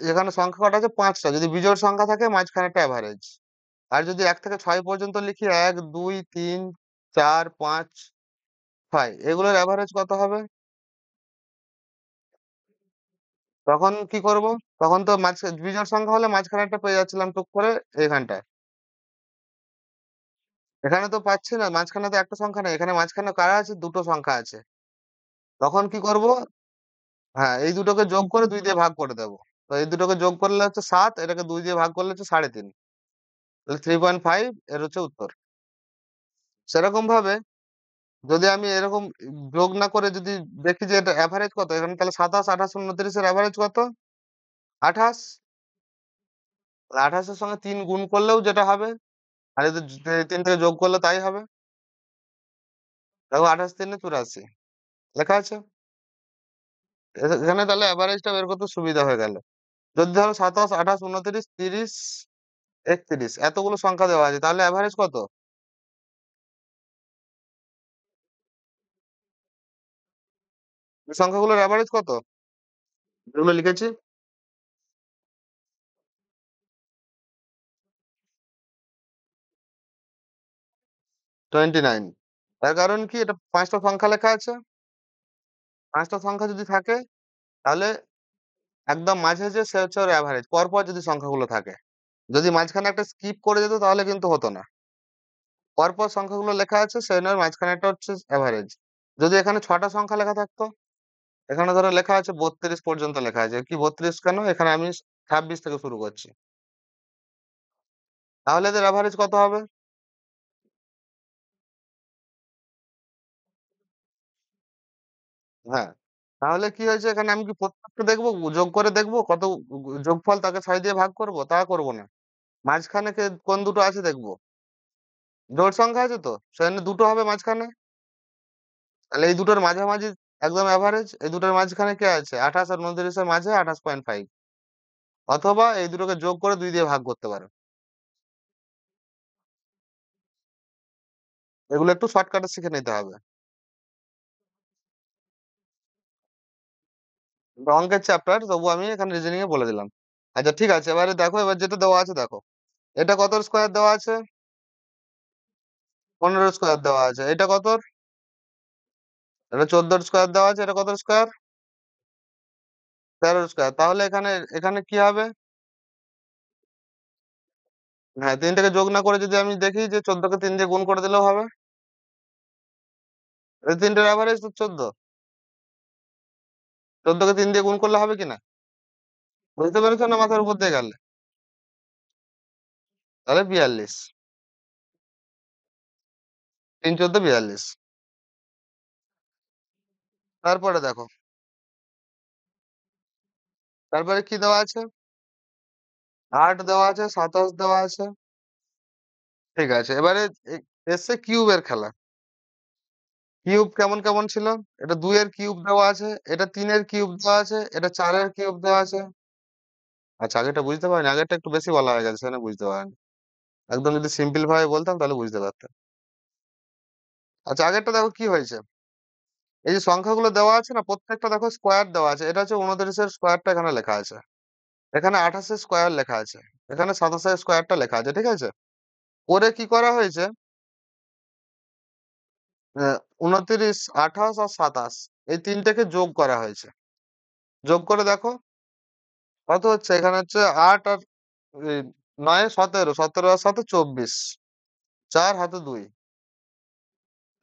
এখানে সংখ্যা কটা আছে? ৫টা। যদি বিজোড় সংখ্যা থাকে, মাঝখানেরটা অ্যাভারেজ। আর যদি ১ থেকে ৬ পর্যন্ত লিখি, ১, ২, ৩, ৪, ৫, ৬, এগুলোর অ্যাভারেজ কত হবে? তখন কি করব? তখন তো বিজোড় সংখ্যা হলে মাঝখানেরটা পেয়ে যাচ্ছিলাম টুক করে এইখানটায়। এখানে তো পাচ্ছি না, মাঝখানে তো একটা সংখ্যা নেই, এখানে মাঝখানে কারা আছে, দুটো সংখ্যা আছে। তখন কি করব? হ্যাঁ, এই দুটোকে যোগ করে 2 দিয়ে ভাগ করে দেব। তো এই দুটোকে যোগ করলে হচ্ছে 7, এটাকে 2 দিয়ে ভাগ করলে হচ্ছে 3.5। তাহলে 3.5 এর হচ্ছে উত্তর। সেরকম ভাবে যদি আমি এরকম যোগ না করে যদি দেখি যে এটা এভারেজ কত, এখানে তাহলে 27, 28, 29 এর এভারেজ কত? 28। 28 এর সঙ্গে 3 গুণ করলেও যেটা হবে, আর যদি 3 থেকে যোগ করলে তাই হবে। দেখো 28 3 84 লেখা আছে। এখানে তাহলে এভারেজটা বের করতে সুবিধা হয়ে গেল। যদি ধরো 27, 28, 29, 30, 31 এতগুলো সংখ্যা দেওয়া আছে, তাহলে এভারেজ কত? এই সংখ্যাগুলোর এভারেজ কত? যেগুলো লিখেছি 29। তার কারণ কি, এটা 5টা সংখ্যা লেখা আছে। 5টা সংখ্যা যদি থাকে, তাহলে একদম মাঝে যে সে হচ্ছে ওর এভারেজ, পরপর যদি সংখ্যাগুলো থাকে। যদি মাঝখানে একটা স্কিপ করে যেত তাহলে কিন্তু হতো না। পরপর সংখ্যাগুলো লেখা আছে, সেই নয় মাঝখানেরটা হচ্ছে এভারেজ। যদি এখানে 6টা সংখ্যা লেখা থাকতো, এখানে ধরো লেখা আছে 32 পর্যন্ত লেখা আছে, কি 32 কেন, এখানে আমি 26 থেকে শুরু করছি, তাহলে এদের এভারেজ কত হবে? হ্যাঁ, তাহলে কি হয়েছে, এখানে আমি কি প্রত্যেকটা দেখবো, যোগ করে দেখবো কত যোগফল, তাকে 6 দিয়ে ভাগ করব, তা করব না। মাঝখানে কোন দুটো আছে দেখবো। জোড় সংখ্যা আছে তো, সেখানে দুটো হবে মাঝখানে। তাহলে এই দুটোর মাঝামাঝি একদম এভারেজ, এই দুটোর মাঝখানে কে আছে, 28 আর 29 এর মাঝে 28.5। অথবা এই দুটোকে যোগ করে 2 দিয়ে ভাগ করতে পারো। এগুলো একটু শর্টকাটে শিখে নিতে হবে। এটা অঙ্কের চ্যাপ্টার, তবু আমি এখানে রিজনিং এ বলে দিলাম। আচ্ছা ঠিক আছে, এবারে দেখো, এবার যেটা দেওয়া আছে দেখো। এটা কত স্কোয়ার দেওয়া আছে? 15 স্কোয়ার দেওয়া আছে। এটা কত? এটা 14 স্কোয়ার দেওয়া আছে। এটা কত স্কোয়ার? 13 স্কোয়ার। তাহলে এখানে এখানে কি হবে? হ্যাঁ, 3 থেকে যোগ না করে যদি আমি দেখি যে 14 কে 3 দিয়ে গুণ করে দিলেও হবে। এই তিনটের অ্যাভারেজ তো 14। 14 কে 3 দিয়ে গুণ করলে হবে কিনা? বুঝতে পেরেছো না মাথার উপর দিয়ে গেলে? তাহলে 42। 3 14 42। তারপরে দেখো, তারপরে কি দেওয়া আছে? 8 দেওয়া আছে, 27 দেওয়া আছে। ঠিক আছে, এবারে এসছে কিউবের খেলা। কিউব কেমন কেমন ছিল? এটা 2 এর কিউব দেওয়া আছে, এটা 3 এর কিউব দেওয়া আছে, এটা 4 এর কিউব দেওয়া আছে। আচ্ছা, আগেরটা বুঝতে পারিনি, আগেরটা একটু বেশি বলা হয়ে গেছে, সেখানে বুঝতে পারিনি। একদম যদি সিম্পল ভাবে বলতাম তাহলে বুঝতে পারতাম। আচ্ছা, আগেরটা দেখো কি হয়েছে। এই যে সংখ্যাগুলো দেওয়া আছে না, প্রত্যেকটা দেখো স্কোয়ার দেওয়া আছে। এটা হচ্ছে 29 এর স্কোয়ারটা এখানে লেখা আছে, এখানে 28 এর স্কোয়ার লেখা আছে, এখানে 27 এর স্কোয়ারটা লেখা আছে, ঠিক আছে। পরে কি করা হয়েছে, 29, 28 আর 27 এই তিনটেকে যোগ করা হয়েছে। যোগ করে দেখো কত হচ্ছে, এখানে হচ্ছে 8 আর 9 17, 17 আর 7 24, 4 হাতে 2।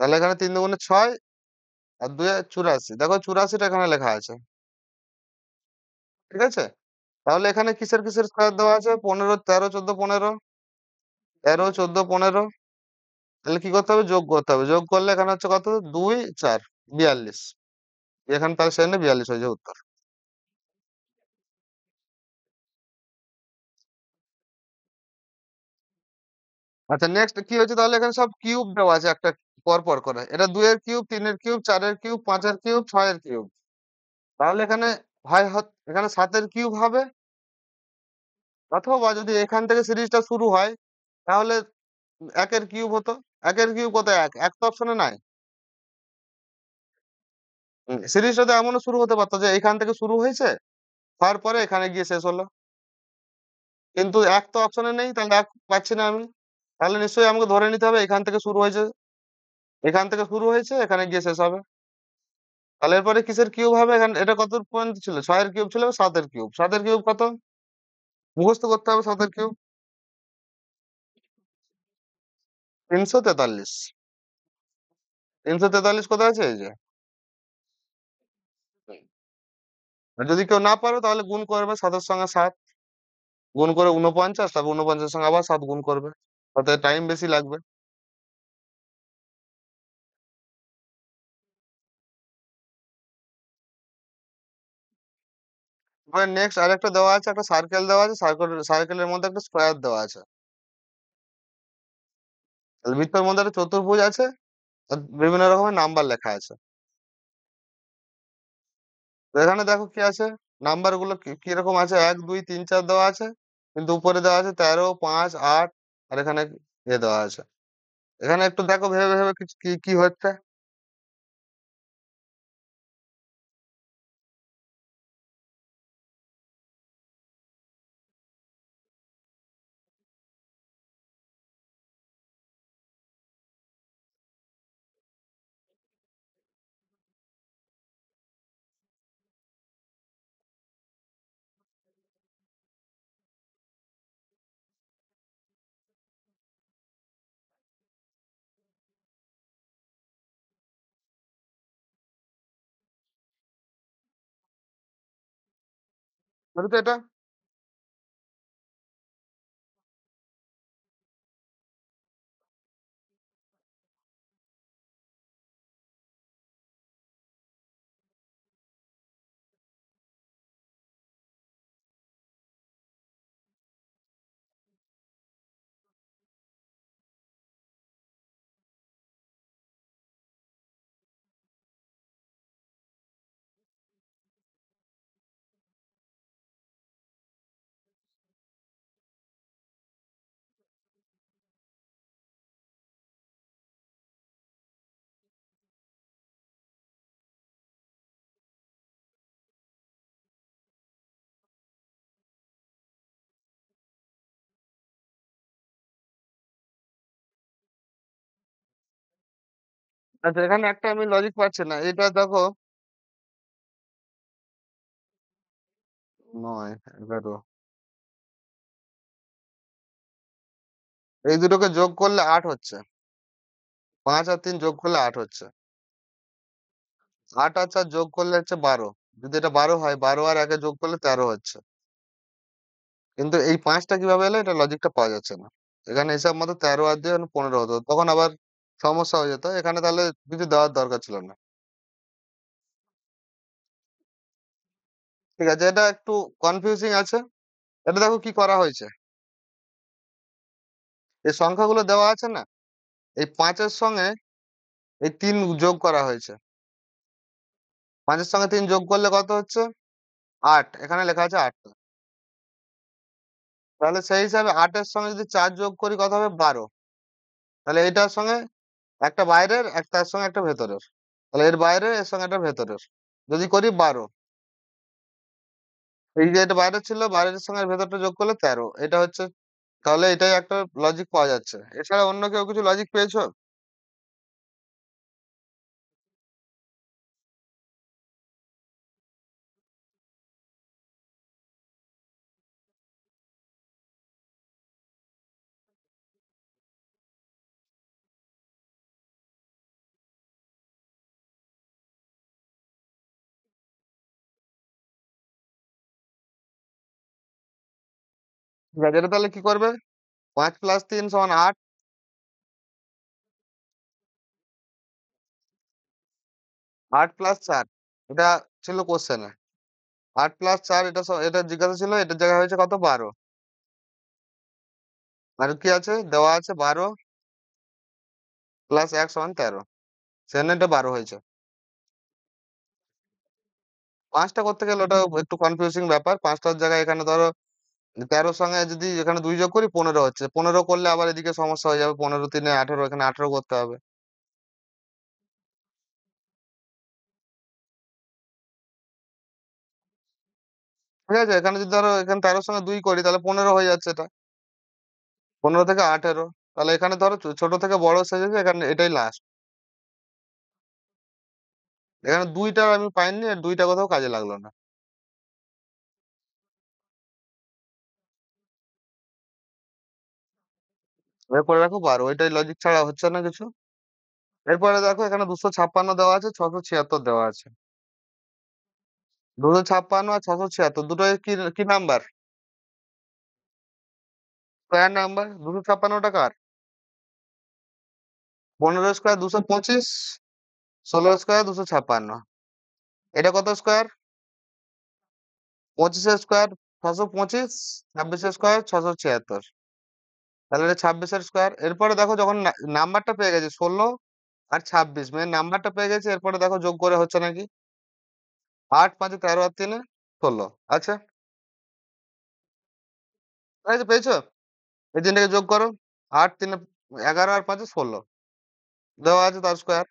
তাহলে এখানে 3 দুগুণে 6 আর 2 84। দেখো 84টা এখানে লেখা আছে, ঠিক আছে। তাহলে এখানে কিসের কিসের স্কোয়ার দেওয়া আছে, 15, 13, 14, 15, 13, 14, 15। তাহলে কি করতে হবে, যোগ করতে হবে। যোগ করলে এখানে হচ্ছে কত, 2 4 42। এখানে তাহলে সেখানে 42 হয়েছে উত্তর। আচ্ছা, নেক্সট কি হয়েছে, তাহলে এখানে সব কিউব দেওয়া আছে একটা পর পর করে। এটা 2 এর কিউব, 3 এর কিউব, 4 এর কিউব, 5 এর কিউব, 6 এর কিউব। তাহলে এখানে এখানে 7 এর কিউব হবে, অথবা যদি এখান থেকে সিরিজটা শুরু হয়, তাহলে 1 এর কিউব হতো। 1 এর কিউব কত, 1, 1 তো অপশনে নাই। সিরিজটা তো এমনও শুরু হতে পারতো যে এখান থেকে শুরু হয়েছে, তারপরে এখানে গিয়ে শেষ হলো। কিন্তু 1 তো অপশনে নেই, তাহলে 1 পাচ্ছি না আমি। তাহলে নিশ্চয়ই আমাকে ধরে নিতে হবে এখান থেকে শুরু হয়েছে, এখান থেকে শুরু হয়েছে, এখানে গিয়ে শেষ হবে। তাহলে এরপরে কিসের কিউব হবে? এখানে এটা কত পর্যন্ত ছিল? 6 এর কিউব ছিল, 7 এর কিউব। 7 এর কিউব কত? মুখস্থ করতে হবে 7 এর কিউব। 343। 343 কোথায় আছে? এই যে। আর যদি কেউ না পারো তাহলে গুণ করবে 7 এর সঙ্গে 7। গুণ করে 49, তারপর 49 এর সঙ্গে আবার 7 গুণ করবে। তাতে টাইম বেশি লাগবে। এবার নেক্সট আরেকটা দেওয়া আছে, একটা সার্কেল দেওয়া আছে, সার্কেলের মধ্যে একটা স্কোয়ার দেওয়া আছে। তাহলে বৃত্তের মধ্যে একটা চতুর্ভুজ আছে, আর বিভিন্ন রকমের নাম্বার লেখা আছে। তো এখানে দেখো কি আছে, নাম্বার গুলো কিরকম আছে, 1 2 3 4 দেওয়া আছে, কিন্তু উপরে দেওয়া আছে 13 5 8, আর এখানে দেওয়া আছে। এখানে একটু দেখো ভেবে ভেবে কি কি হচ্ছে। ধরো তো এটা। আচ্ছা, এখানে একটা আমি লজিক পাচ্ছি না, এটা দেখো। 9 11, এই দুটোকে যোগ করলে 8 হচ্ছে। 5 আর 3 যোগ করলে 8 হচ্ছে। 8 আর 4 যোগ করলে হচ্ছে 12। যদি এটা 12 হয়, 12 আর 1 যোগ করলে 13 হচ্ছে। কিন্তু এই 5টা কিভাবে এলো, এটা লজিকটা পাওয়া যাচ্ছে না। এখানে হিসাব মতো 13 আর দিয়ে 15 হতো, তখন আবার সমস্যা হয়ে যেত। এখানে তাহলে কিছু দেওয়ার দরকার ছিল না। ঠিক আছে, এটা একটু কনফিউজিং আছে। এটা দেখো কি করা হয়েছে। এই সংখ্যাগুলো দেওয়া আছে না, এই 5-এর সঙ্গে এই 3 যোগ করা হয়েছে। 5-এর সঙ্গে 3 যোগ করলে কত হচ্ছে? 8। এখানে লেখা আছে 8। তাহলে সেই হিসাবে 8-এর সঙ্গে যদি 4 যোগ করি কত হবে? 12। তাহলে এটার সঙ্গে একটা বাইরের, একটার সঙ্গে একটা ভেতরের। তাহলে এর বাইরে, এর সঙ্গে একটা ভেতরের। যদি করি 12। এই যে এটা বাইরে ছিল, বাইরের সঙ্গে এর ভেতরটা যোগ করলে 13। এটা হচ্ছে, তাহলে এটাই একটা লজিক পাওয়া যাচ্ছে। এছাড়া অন্য কেউ কিছু লজিক পেয়েছো? ঠিক আছে, এটা তাহলে কি করবে? 5 + 3 = 8। 8 + 4, এটা ছিল কোশ্চেনে। 8 + 4, এটা জিজ্ঞাসা ছিল, এটার জায়গায় হয়েছে কত? 12। আর কি আছে দেওয়া আছে? 12 + 1 = 13। সেখানে এটা 12 হয়েছে। 5টা করতে গেলে ওটা একটু কনফিউজিং ব্যাপার। 5টার জায়গায় এখানে ধরো 13 সঙ্গে যদি এখানে 2 যোগ করি 15 হচ্ছে। 15 করলে আবার এদিকে সমস্যা হয়ে যাবে। 15 3 18, এখানে 18 করতে হবে। ঠিক আছে, এখানে যদি ধরো এখানে 13 সঙ্গে 2 করি তাহলে 15 হয়ে যাচ্ছে এটা। 15 থেকে 18। তাহলে এখানে ধরো ছোট থেকে বড় এসে এখানে এটাই লাস্ট। এখানে দুইটার আমি পাইনি, আর দুইটা কোথাও কাজে লাগলো না। এরপরে দেখো 12, ওইটাই লজিক ছাড়া হচ্ছে না কিছু। এরপরে দেখো এখানে 256 দেওয়া আছে, 676 দেওয়া আছে। 256 আর 676 দুটোই কি কি নাম্বার? Square number. 256টা কার? 15 স্কোয়ার 225, 16 স্কোয়ার 256। এটা কত স্কোয়ার? 25 square 625, 26 square 676। তাহলে এটা 26 স্কোয়ার। এরপরে দেখো যখন নাম্বারটা পেয়ে গেছে 16 আর 26, মানে নাম্বারটা পেয়ে গেছে, এরপরে দেখো যোগ করে হচ্ছে নাকি। 8 5 13 আর 3 16। আচ্ছা, এই যে পেয়েছো, এই তিনটাকে যোগ করো। 8 3 11 আর 5 16 দেওয়া আছে তার স্কোয়ার।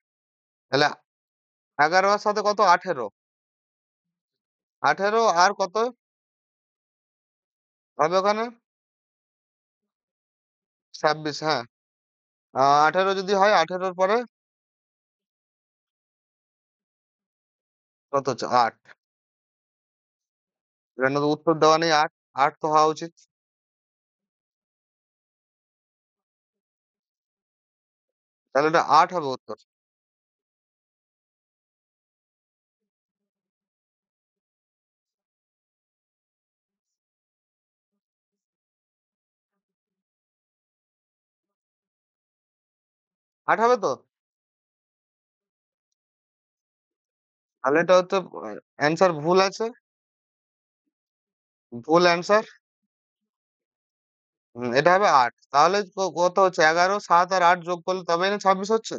তাহলে 11 এর সাথে কত? 18। 18 আর কত হবে ওখানে? 26, হ্যাঁ। 18 যদি হয়, 18 পরে কত হচ্ছে? 8। এখানে তো উত্তর দেওয়া নেই। 8, 8 তো হওয়া উচিত। তাহলে এটা 8 হবে উত্তর। 8 হবে তো? তাহলে এটা হচ্ছে অ্যান্সার ভুল আছে। ভুল অ্যান্সার। এটা হবে 8। তাহলে কত হচ্ছে? 11 7 আর 8 যোগ করলে তবেই না 26 হচ্ছে।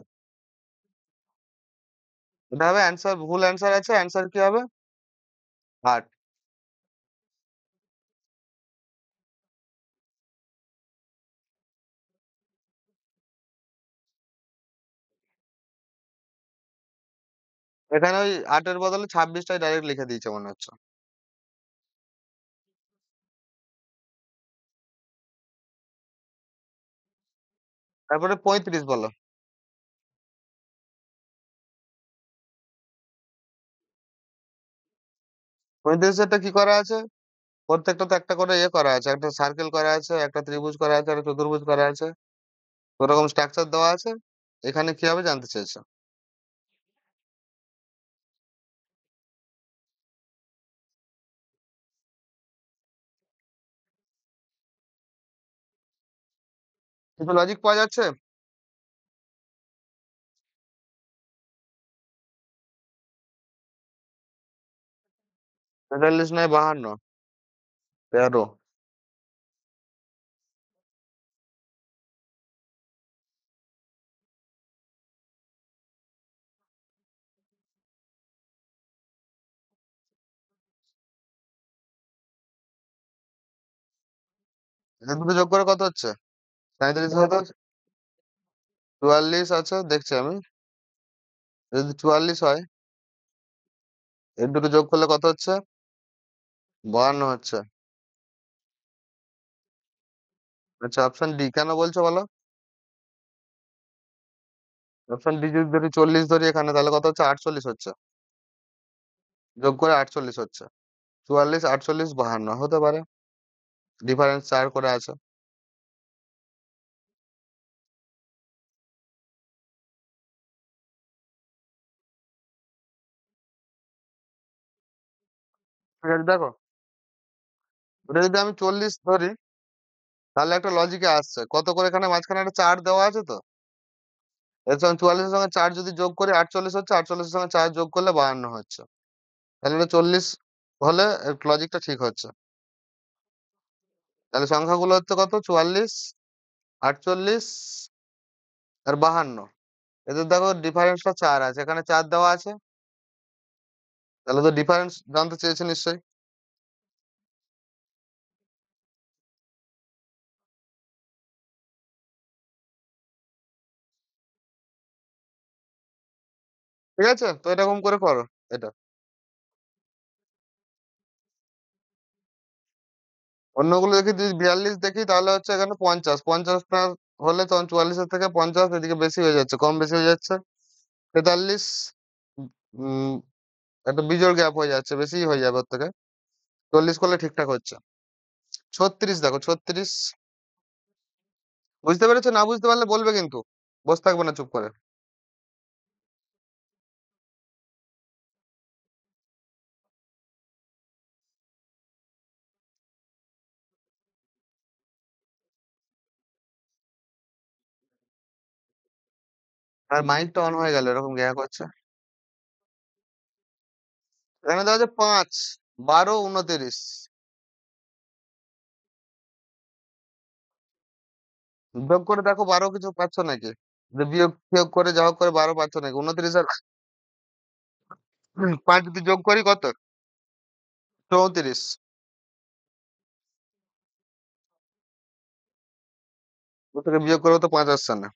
এটা হবে অ্যান্সার, ভুল অ্যান্সার আছে। অ্যান্সার কি হবে? 8। এখানে ওই 8 এর বদলে 26টাই ডাইরেক্ট লিখে দিয়েছে মনে হচ্ছে। তারপরে 35 বলো। 35 এরটা কি করা আছে? প্রত্যেকটা তো একটা করে ইয়ে করা আছে, একটা সার্কেল করা আছে, একটা ত্রিভুজ করা আছে, একটা চতুর্ভুজ করা আছে, ওরকম স্ট্রাকচার দেওয়া আছে। এখানে কি হবে জানতে চাইছো? কিছু লজিক পাওয়া যাচ্ছে? 43 নয় 52, 13। এদের দুটো যোগ করে কত হচ্ছে? 37 হতো। 44 আছে, দেখছি আমি। যদি 44 হয়, এর দুটো যোগ করলে কত হচ্ছে? 52 হচ্ছে। আচ্ছা, অপশন ডি কেন বলছো বলো? অপশন ডি যদি ধরি, 40 ধরি এখানে, তাহলে কত হচ্ছে? 48 হচ্ছে। যোগ করে 48 হচ্ছে। 44 48 52 হতে পারে। ডিফারেন্স 4 করে আছে। ঠিক আছে, দেখো। ওটা যদি আমি 40 ধরি, তাহলে একটা লজিকে আসছে কত করে, এখানে মাঝখানে একটা 4 দেওয়া আছে তো। এর সঙ্গে 44 এর সঙ্গে 4 যদি যোগ করি 48 হচ্ছে, 48 এর সঙ্গে 4 যোগ করলে 52 হচ্ছে। তাহলে এটা 40 হলে লজিকটা ঠিক হচ্ছে। তাহলে সংখ্যাগুলো হচ্ছে কত? 44, 48 আর 52। এদের দেখো ডিফারেন্সটা 4 আছে, এখানে 4 দেওয়া আছে। তাহলে তো ডিফারেন্স জানতে চেয়েছে নিশ্চয়ই। ঠিক আছে, তো এরকম করে করো এটা। অন্যগুলো দেখি, যদি 42 দেখি, তাহলে হচ্ছে এখানে 50। 50 না হলে তখন 44 এর থেকে 50 এদিকে বেশি হয়ে যাচ্ছে, কম বেশি হয়ে যাচ্ছে। 43 উম একটা বিজোড় গ্যাপ হয়ে যাচ্ছে, বেশি হয়ে যাবে ওর থেকে। 40 করলে ঠিকঠাক হচ্ছে। 36 দেখো, 36। বুঝতে পেরেছো? না বুঝতে পারলে বলবে কিন্তু, বসে থাকবে না চুপ করে। আর মাইকটা অন হয়ে গেল, এরকম গ্যাপ হচ্ছে। এখানে দেওয়া আছে 5, 12, 29। বিয়োগ করে দেখো 12 কিছু পাচ্ছ নাকি? যে বিয়োগ বিয়োগ করে যা হোক করে 12 পাচ্ছ নাকি? 29 আর 5 যদি যোগ করি কত? 34। ও থেকে বিয়োগ করে তো 5 আসছে না।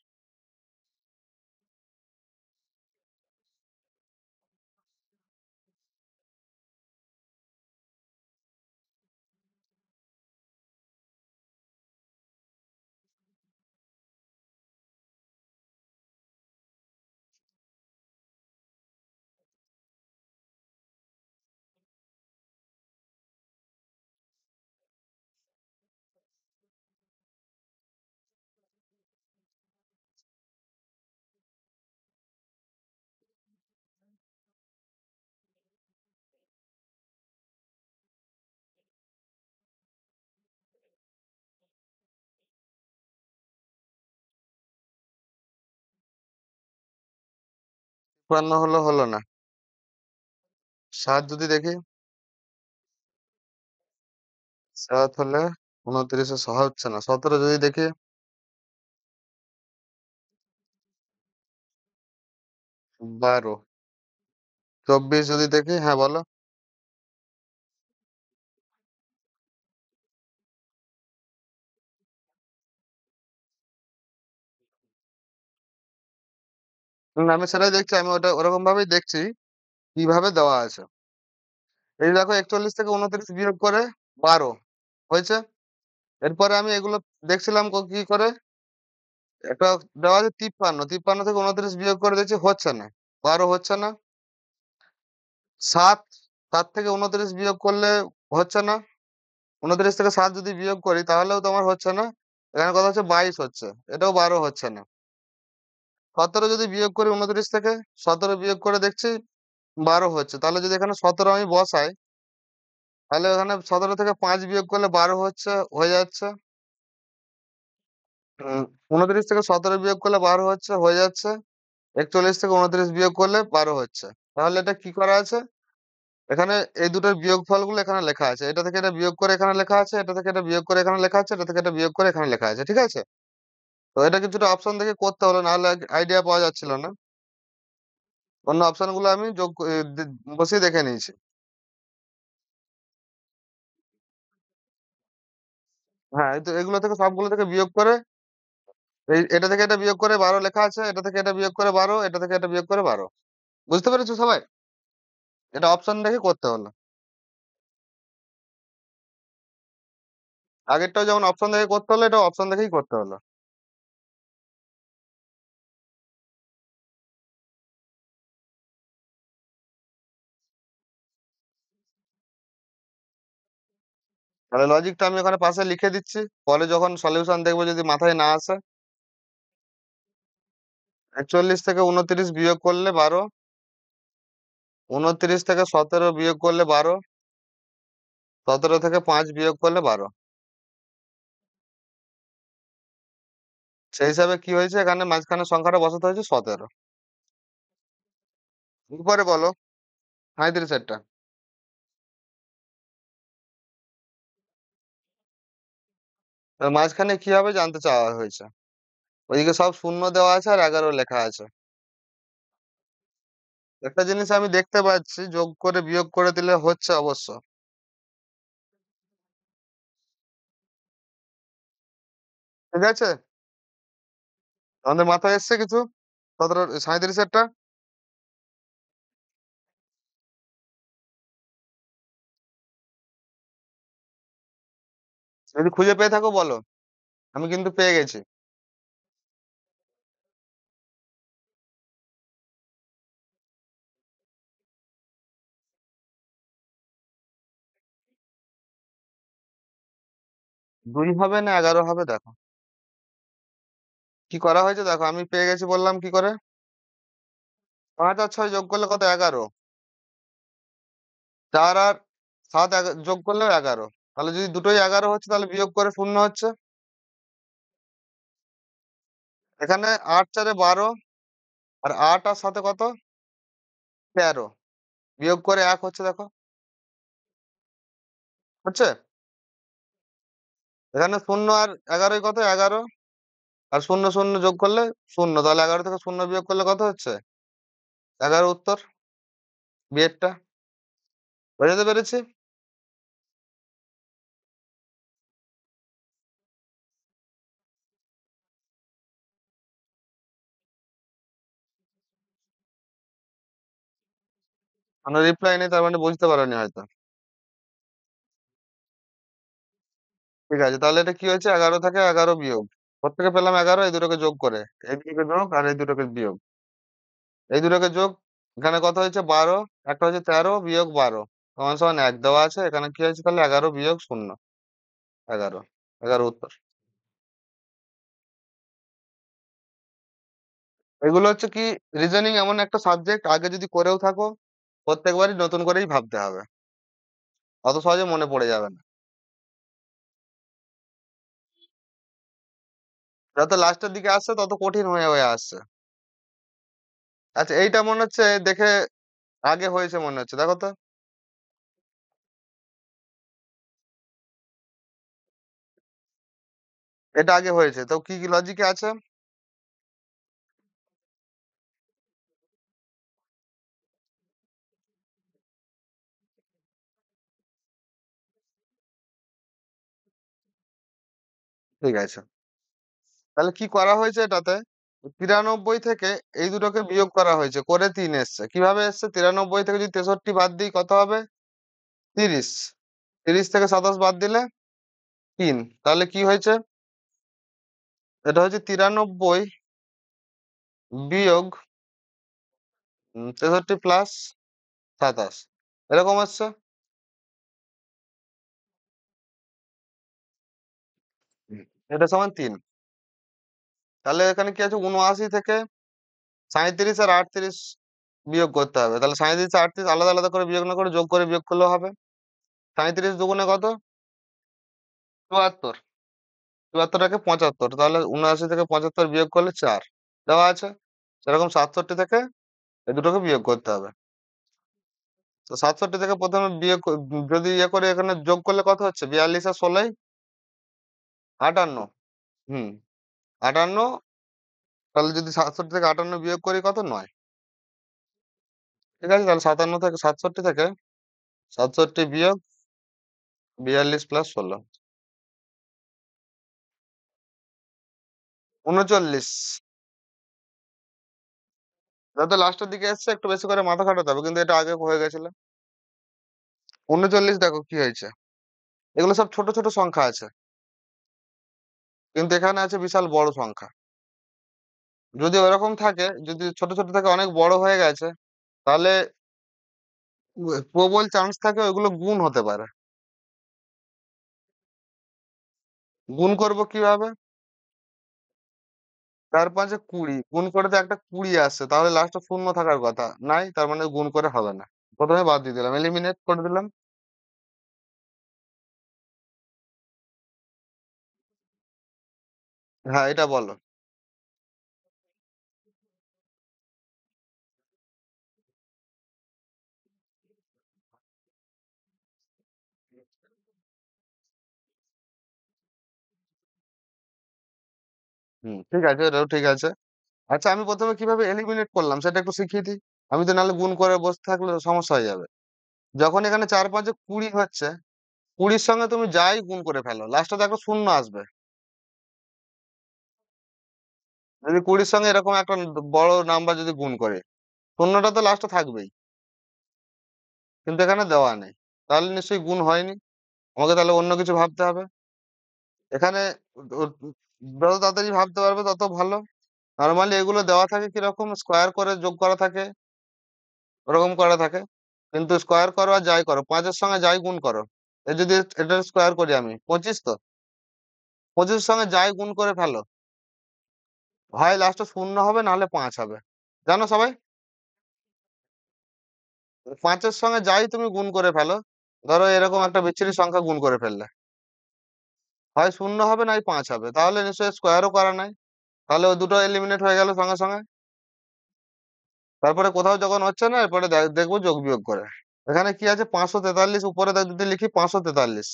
52 হলো, হলো না। 7 যদি দেখি, 7 হলে 29 সহ হচ্ছে না। 17 যদি দেখি, 12। 24 যদি দেখি, হ্যাঁ বলো। আমি সেটাই দেখছি, আমি ওটা ওরকম ভাবেই দেখছি কিভাবে দেওয়া আছে। এই দেখো 41 থেকে 29 বিয়োগ করে 12 হয়েছে। এরপরে আমি এগুলো দেখছিলাম কি করে। একটা দেওয়া আছে 53, 53 থেকে 29 বিয়োগ করে দেখছি হচ্ছে না, 12 হচ্ছে না। 7, 7 থেকে 29 বিয়োগ করলে হচ্ছে না। 29 থেকে 7 যদি বিয়োগ করি তাহলেও তোমার হচ্ছে না। এখানে কথা হচ্ছে 22 হচ্ছে, এটাও 12 হচ্ছে না। 17 যদি বিয়োগ করি 29 থেকে, 17 বিয়োগ করে দেখছি 12 হচ্ছে। তাহলে যদি এখানে 17 আমি বসাই, তাহলে এখানে 17 থেকে 5 বিয়োগ করলে 12 হচ্ছে, হয়ে যাচ্ছে। 29 থেকে 17 বিয়োগ করলে 12 হচ্ছে, হয়ে যাচ্ছে। 41 থেকে 29 বিয়োগ করলে 12 হচ্ছে। তাহলে এটা কি করা আছে? এখানে এই দুটোর বিয়োগফল গুলো এখানে লেখা আছে। এটা থেকে এটা বিয়োগ করে এখানে লেখা আছে, এটা থেকে এটা বিয়োগ করে এখানে লেখা আছে, এটা থেকে এটা বিয়োগ করে এখানে লেখা আছে। ঠিক আছে? তো এটা কিছুটা অপশন দেখে করতে হলো, নাহলে আইডিয়া পাওয়া যাচ্ছিল না। অন্য অপশন গুলো আমি বসিয়ে দেখে নিয়েছি। হ্যাঁ, এই তো এগুলো থেকে সবগুলো থেকে বিয়োগ করে, এটা থেকে এটা বিয়োগ করে 12 লেখা আছে, এটা থেকে এটা বিয়োগ করে 12, এটা থেকে এটা বিয়োগ করে 12। বুঝতে পেরেছো সবাই? এটা অপশন দেখে করতে হলো। আগেরটাও যেমন অপশন দেখে করতে হলো, এটা অপশন দেখেই করতে হলো। তাহলে লজিকটা আমি ওখানে পাশে লিখে দিচ্ছি, পরে যখন সলিউশন দেখবো যদি মাথায় না আসে। 41 থেকে 29 বিয়োগ করলে 12, 29 থেকে 17 বিয়োগ করলে 12, 17 থেকে 5 বিয়োগ করলে 12। সেই হিসাবে কি হয়েছে, এখানে মাঝখানে সংখ্যাটা বসাতে হয়েছে 17। উপরে বলো 37টা। মাঝখানে কি হবে জানতে চাওয়া হয়েছে। ওইদিকে সব শূন্য দেওয়া আছে আর 11 লেখা আছে। একটা জিনিস আমি দেখতে পাচ্ছি, যোগ করে বিয়োগ করে দিলে হচ্ছে অবশ্য। ঠিক আছে? আমাদের মাথায় এসছে কিছু? 37টা যদি খুঁজে পেয়ে থাকো বলো। আমি কিন্তু পেয়ে গেছি। 2 হবে না 11 হবে দেখো। কি করা হয়েছে দেখো, আমি পেয়ে গেছি বললাম কি করে? 5 আর 6 যোগ করলে কত? 11। 4 আর 7 যোগ করলেও 11। তাহলে যদি দুটোই 11 হচ্ছে তাহলে বিয়োগ করে শূন্য হচ্ছে। এখানে 8 4 12, আর 8 আর 7 কত? 13। বিয়োগ করে 1 হচ্ছে দেখো। হচ্ছে? এখানে শূন্য আর 11 কত? 11। আর শূন্য শূন্য যোগ করলে শূন্য, তাহলে 11 থেকে শূন্য বিয়োগ করলে কত হচ্ছে? 11 উত্তর, বিয়েরটা। বোঝাতে পেরেছি? কোনো রিপ্লাই নেই, তার মানে বুঝতে পারোনি হয়তো। ঠিক আছে, তাহলে এটা কি হয়েছে? 11 থেকে 11 বিয়োগ। প্রত্যেকে পেলাম 11, এই দুটোকে যোগ করে। এই দুটোকে যোগ আর এই দুটোকে বিয়োগ। এই দুটোকে যোগ। এখানে কত হয়েছে? 12। একটা হচ্ছে 13 বিয়োগ 12 সমান সমান 1 দেওয়া আছে। এখানে কি হয়েছে তাহলে? 11 বিয়োগ শূন্য। 11। 11 উত্তর। এগুলো হচ্ছে কি, রিজনিং এমন একটা সাবজেক্ট, আগে যদি করেও থাকো প্রত্যেকবারই নতুন করেই ভাবতে হবে, অত সহজে মনে পড়ে যাবে না। যত লাস্টের দিকে আসছে তত কঠিন হয়ে হয়ে আসছে। আচ্ছা, এইটা মনে হচ্ছে দেখে আগে হয়েছে মনে হচ্ছে, দেখো তো। এটা আগে হয়েছে তো কি কি লজিকে আছে? ঠিক আছে, তাহলে কি করা হয়েছে এটাতে? 93 থেকে এই দুটোকে বিয়োগ করা হয়েছে, করে 3 এসছে। কিভাবে এসছে? 93 থেকে যদি 63 বাদ দিই কত হবে? 30। 30 থেকে 27 বাদ দিলে 3। তাহলে কি হয়েছে? এটা হচ্ছে 93 বিয়োগ 63 প্লাস 27, এরকম হচ্ছে। এটা সমান 3। তাহলে এখানে কি আছে? 79 থেকে 37 আর 38 বিয়োগ করতে হবে। তাহলে 37 আর 38 আলাদা আলাদা করে বিয়োগ না করে যোগ করে বিয়োগ করলেও হবে। 37 দুগুণে কত? 74। 74টাকে 75, তাহলে 79 থেকে 75 বিয়োগ করলে 4 দেওয়া আছে। সেরকম 67 থেকে এই দুটোকে বিয়োগ করতে হবে। তো 67 থেকে প্রথমে বিয়োগ যদি ইয়ে করে এখানে যোগ করলে কত হচ্ছে? 42 আর 16, 58। হুম, 58। তাহলে যদি 67 থেকে 58 বিয়োগ করি কত? 9। ঠিক আছে, তাহলে 57 থেকে 67 থেকে 67 বিয়োগ 42 প্লাস 16, 39। যত লাস্টের দিকে এসছে একটু বেশি করে মাথা খাটাতে হবে, কিন্তু এটা আগে হয়ে গেছিল। 39 দেখো কি হয়েছে? এগুলো সব ছোট ছোট সংখ্যা আছে, কিন্তু এখানে আছে বিশাল বড় সংখ্যা। যদি ওরকম থাকে, যদি ছোট ছোট থেকে অনেক বড় হয়ে গেছে, তাহলে প্রবল চান্স থাকে ওইগুলো গুণ হতে পারে। গুণ করব কিভাবে? 4 5 20, গুণ করে তো একটা 20 আসছে, তাহলে লাস্টে শূন্য থাকার কথা নাই, তার মানে গুণ করে হবে না। প্রথমে বাদ দিয়ে দিলাম, এলিমিনেট করে দিলাম। হ্যাঁ, এটা বলো। ঠিক আছে, এটাও ঠিক আছে। আচ্ছা, আমি প্রথমে কিভাবে এলিমিনেট করলাম সেটা একটু শিখিয়ে দিই। আমি তো নাহলে গুণ করে বসে থাকলে সমস্যা হয়ে যাবে। যখন এখানে 4 5 20 হচ্ছে, 20-র সঙ্গে তুমি যাই গুণ করে ফেলো, লাস্টে তো একটা শূন্য আসবে। যদি 20-র সঙ্গে এরকম একটা বড় নাম্বার যদি গুণ করে, শূন্যটা তো লাস্টে থাকবেই, কিন্তু এখানে দেওয়া নেই। তাহলে নিশ্চয়ই গুণ হয়নি। আমাকে তাহলে অন্য কিছু ভাবতে হবে। এখানে যত তাড়াতাড়ি ভাবতে পারবে তত ভালো। নরমালি এগুলো দেওয়া থাকে কিরকম? স্কোয়ার করে যোগ করা থাকে, ওরকম করা থাকে। কিন্তু স্কোয়ার করো আর যাই করো, 5-এর সঙ্গে যাই গুণ করো, যদি এটা স্কোয়ার করি আমি 25 তো, 25 সঙ্গে যাই গুণ করে ফেলো, হয় লাস্টে 0 হবে নাহলে 5 হবে। জানো সবাই? 5 এর সঙ্গে যাই তুমি গুণ করে ফেলো, ধরো এরকম একটা বিচ্ছিরি সংখ্যা গুণ করে ফেললে, হয় 0 হবে নয় 5 হবে, তাহলে নিশ্চয়ই স্কোয়ারও করা নাই। তাহলে ওই দুটো এলিমিনেট হয়ে গেল সঙ্গে সঙ্গে। তারপরে কোথাও যখন হচ্ছে না, এরপরে দেখবো যোগ বিয়োগ করে। এখানে কি আছে, 543, উপরে যদি লিখি 543,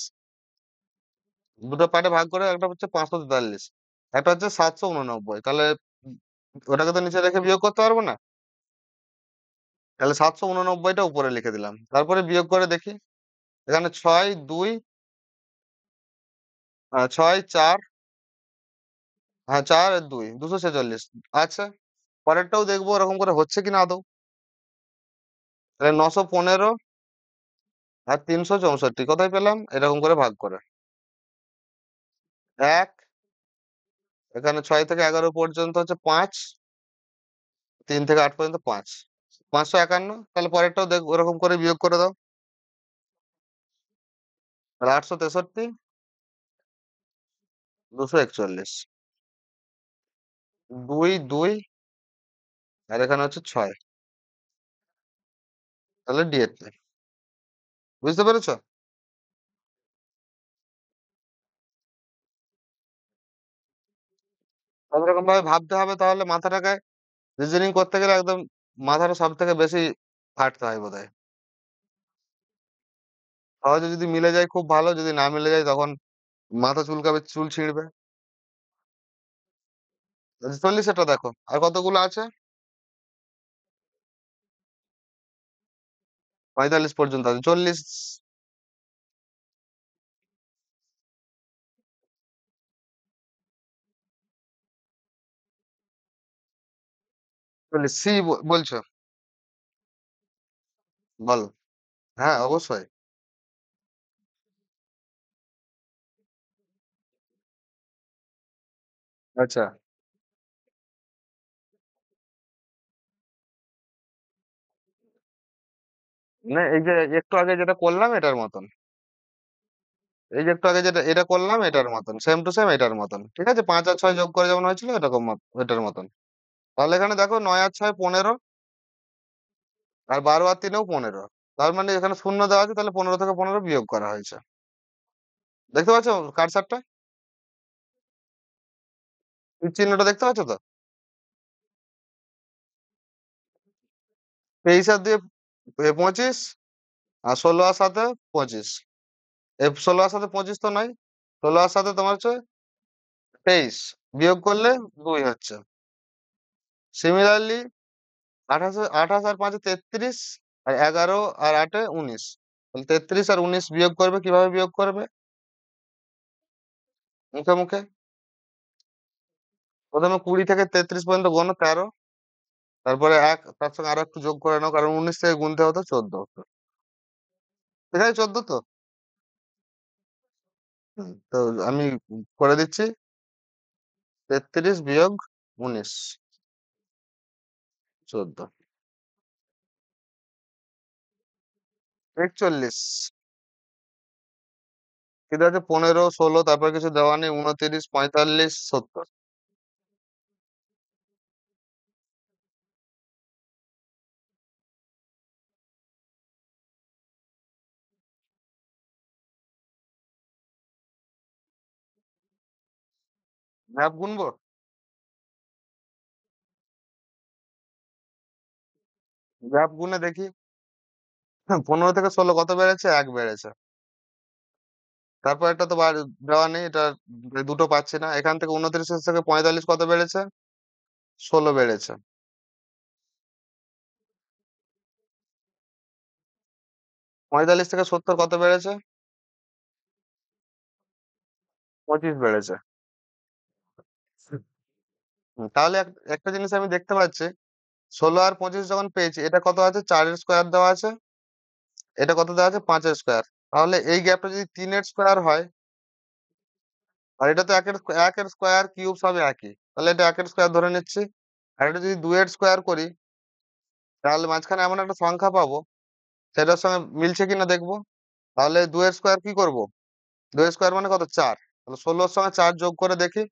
দুটো পার্টে ভাগ করে, একটা হচ্ছে 543, একটা হচ্ছে 789, তাহলে ওটাকে তো নিচে রেখে বিয়োগ করতে পারবো না, তাহলে 789টা উপরে লিখে দিলাম, তারপরে বিয়োগ করে দেখি। এখানে 6 2, 6 4, হ্যাঁ 4 আর 2, 246 আচ্ছা। পরেরটাও দেখবো ওরকম করে হচ্ছে কিনা আদৌ। তাহলে 915 আর 364 কোথায় পেলাম, এরকম করে ভাগ করে। 1, এখানে 6 থেকে 11 পর্যন্ত হচ্ছে 5, 3 থেকে 8 পর্যন্ত 5, 551। তাহলে পরেরটাও দেখ ওরকম করে বিয়োগ করে দাও। তাহলে 863, 241, 2 2, আর এখানে হচ্ছে 6, তাহলে D8। বুঝতে পেরেছো? এরকম ভাবে ভাবতে হবে, তাহলে মাথাটাকে রিজনিং করতে গেলে একদম মাথাটা সব থেকে বেশি খাটতে হয় বোধহয়। সহজে যদি মিলে যায় খুব ভালো, যদি না মিলে যায় তখন মাথা চুলকাবে, চুল ছিঁড়বে। 40, এটা দেখো আর কতগুলো আছে, 45 পর্যন্ত আছে, 40, 40 সি বলছো? বলো। হ্যাঁ অবশ্যই। আচ্ছা, না এই যে একটু আগে যেটা করলাম এটার মতন, এই যে একটু আগে যেটা এটা করলাম এটার মতন, সেম টু সেম এটার মতন, ঠিক আছে, 5 আর 6 যোগ করে যেমন হয়েছিল এরকম এটার মতন। তাহলে এখানে দেখো 9 আর 6 15, আর 12 আর 3ও 15, তার মানে এখানে শূন্য দেওয়া আছে, তাহলে 15 থেকে 15 বিয়োগ করা হয়েছে। দেখতে পাচ্ছ কারসারটা, তীর চিহ্নটা দেখতে পাচ্ছ তো? 23 আর 2 25, আর 16 আর 7 25। 16 আর 7 25 তো নয়, 16 আর 7 তোমার হচ্ছে 23, বিয়োগ করলে 2 হচ্ছে। সিমিলারলি 28 আর 5 33, আর 11 আর 8 19, তাহলে 33 আর 19 বিয়োগ করবে, কিভাবে বিয়োগ করবে? মুখে মুখে। প্রথমে 20 থেকে 33 পর্যন্ত গোনো 13, তারপরে তার সঙ্গে আরো একটু যোগ করে নাও, কারণ 19 থেকে গুনতে হতো 14 হতো। ঠিক আছে, 14 তো। তো আমি করে দিচ্ছি, 33 - 19, 14, 41, ঠিক আছে, 15 16, তারপর কিছু দেওয়া নেই, 29 45 70। ম্যাপ গুনবো? ম্যাপ গুনে দেখি। 15 থেকে 16 কত বেড়েছে, 1 বেড়েছে। তারপর এটা তো দেওয়া নেই, এটা দুটো পাচ্ছি না। এখান থেকে 29 থেকে 45 কত বেড়েছে, 16 বেড়েছে। 45 থেকে 70 কত বেড়েছে, 25 বেড়েছে। তাহলে একটা জিনিস আমি দেখতে পাচ্ছি, 16 আর 25 যখন পেয়েছি, এটা কত আছে, 4-এর স্কোয়ার দেওয়া আছে, এটা কত দেওয়া আছে, 5-এর স্কোয়ার। তাহলে এই গ্যাপটা যদি 3-এর স্কোয়ার হয়, আর এটা তো একের স্কোয়ার কিউব সব একই, তাহলে এটা 1-এর স্কোয়ার ধরে নিচ্ছি। আর এটা যদি 2-এর স্কোয়ার করি, তাহলে মাঝখানে এমন একটা সংখ্যা পাবো, সেটার সঙ্গে মিলছে কিনা দেখবো। তাহলে 2-এর স্কোয়ার কি করব, 2-এর স্কোয়ার মানে কত, 4। তাহলে 16 সঙ্গে 4 যোগ করে দেখি।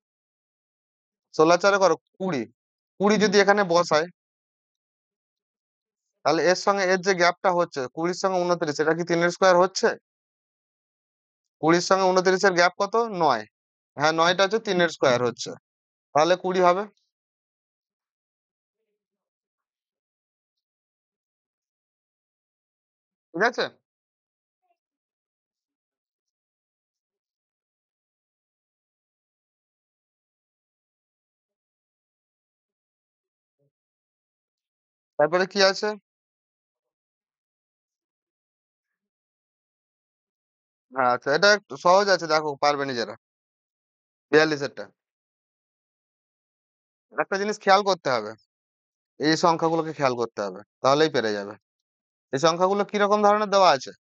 16 4 করো 20। 20 যদি এখানে বসায়, তাহলে এর সঙ্গে এর যে গ্যাপটা হচ্ছে 20 সঙ্গে 29, এটা কি 3 এর স্কোয়ার হচ্ছে? 20 সঙ্গে 29 এর গ্যাপ কত? 9। হ্যাঁ, 9টা হচ্ছে 3 এর স্কোয়ার হচ্ছে। তাহলে 20 হবে। ঠিক আছে? তারপরে কি আছে? হ্যাঁ, আচ্ছা, এটা একটু সহজ আছে, দেখো পারবে নিজেরা। 42 এরটা। একটা জিনিস খেয়াল করতে হবে, এই সংখ্যাগুলোকে খেয়াল করতে হবে, তাহলেই পেরে যাবে। এই সংখ্যাগুলো কিরকম ধরনের দেওয়া আছে?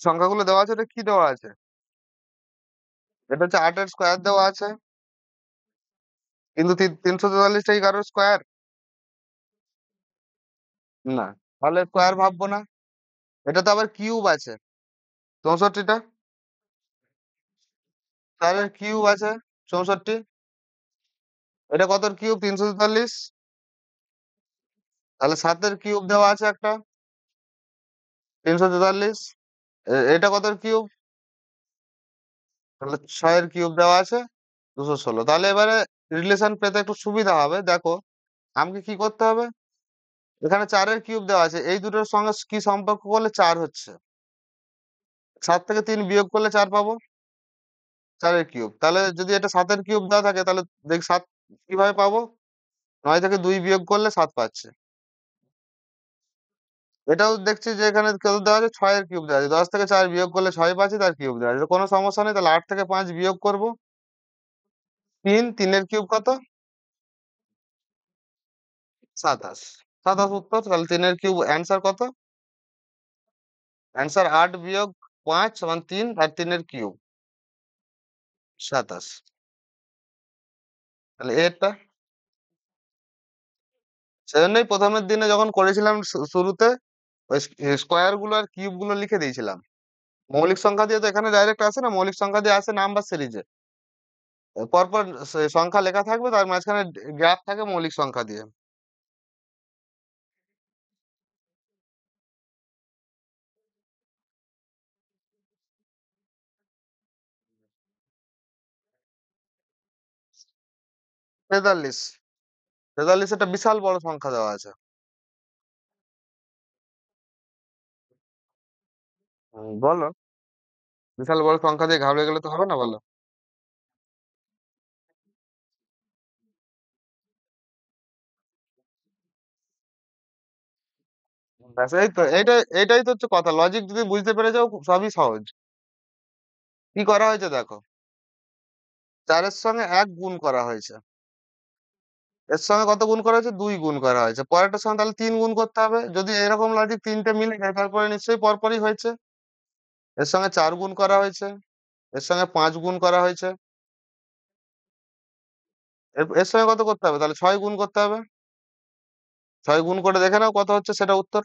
সংখ্যাগুলো দেওয়া আছে, এটা কি দেওয়া আছে? এটা হচ্ছে 8 এর স্কোয়ার দেওয়া আছে, কিন্তু 343টা কি কারোর স্কোয়ার? না। তাহলে স্কোয়ার ভাববো না। এটা তো আবার কিউব আছে। 64টা 4 এর কিউব আছে 64। এটা কত কিউব? 343। তাহলে 7 এর কিউব দেওয়া আছে একটা, 343। এটা কত কিউব? তাহলে 6 এর কিউব দেওয়া আছে, 216। তাহলে এবারে রিলেশন পেতে একটু সুবিধা হবে, দেখো আমাকে কি করতে হবে। এখানে 4 এর কিউব দেওয়া আছে, এই দুটোর সঙ্গে কি সম্পর্ক করলে 4 হচ্ছে? 7 থেকে 3 বিয়োগ করলে 4 পাবো। 4 এর কিউব, তাহলে যদি এটা 7 এর কিউব দেওয়া থাকে, তাহলে দেখ 7 কিভাবে পাবো? 9 থেকে 2 বিয়োগ করলে 7 পাচ্ছে। এটাও দেখছি যে এখানে কত দেওয়া আছে, 6 এর কিউব দেওয়া আছে। 10 থেকে 4 বিয়োগ করলে 6 পাচ্ছি, তার কিউব দেওয়া আছে, কোনো সমস্যা নেই। তাহলে 8 থেকে 5 বিয়োগ করবো 3। 3 এর কিউব কত? 27। 27 উত্তর। তাহলে 3 এর কিউব অ্যান্সার কত? অ্যান্সার 8 বিয়োগ 5 সমান 3, আর 3 এর কিউব 27। তাহলে এরটা, সেজন্যই প্রথমের দিনে যখন করেছিলাম শুরুতে ওই স্কোয়ার গুলো আর কিউব গুলো লিখে দিয়েছিলাম। মৌলিক সংখ্যা দিয়ে তো এখানে ডাইরেক্ট আসে না, মৌলিক সংখ্যা দিয়ে আসে নাম্বার সিরিজে। পরপর সংখ্যা লেখা থাকবে, তার মাঝখানে গ্যাপ থাকে মৌলিক সংখ্যা দিয়ে। তেতাল্লিশ। 43 একটা বিশাল বড় সংখ্যা দেওয়া আছে। বলো। বিশাল বড় সংখ্যা দিয়ে ঘাবড়ে গেলে তো হবে না, বলো। ব্যাস, এই তো এইটাই তো হচ্ছে কথা, লজিক যদি বুঝতে পেরে যাও সবই সহজ। কি করা হয়েছে দেখো, 4 এর সঙ্গে 1 গুণ করা হয়েছে, এর সঙ্গে কত গুণ করা হয়েছে? 2 গুণ করা হয়েছে, পরেরটার সঙ্গে তাহলে 3 গুণ করতে হবে। যদি এরকম লজিক তিনটে মিলে যায়, তারপরে নিশ্চয়ই পরপরই হয়েছে। এর সঙ্গে 4 গুণ করা হয়েছে, এর সঙ্গে 5 গুণ করা হয়েছে, এর সঙ্গে কত করতে হবে? তাহলে 6 গুণ করতে হবে। 6 গুণ করে দেখে নাও কত হচ্ছে, সেটা উত্তর।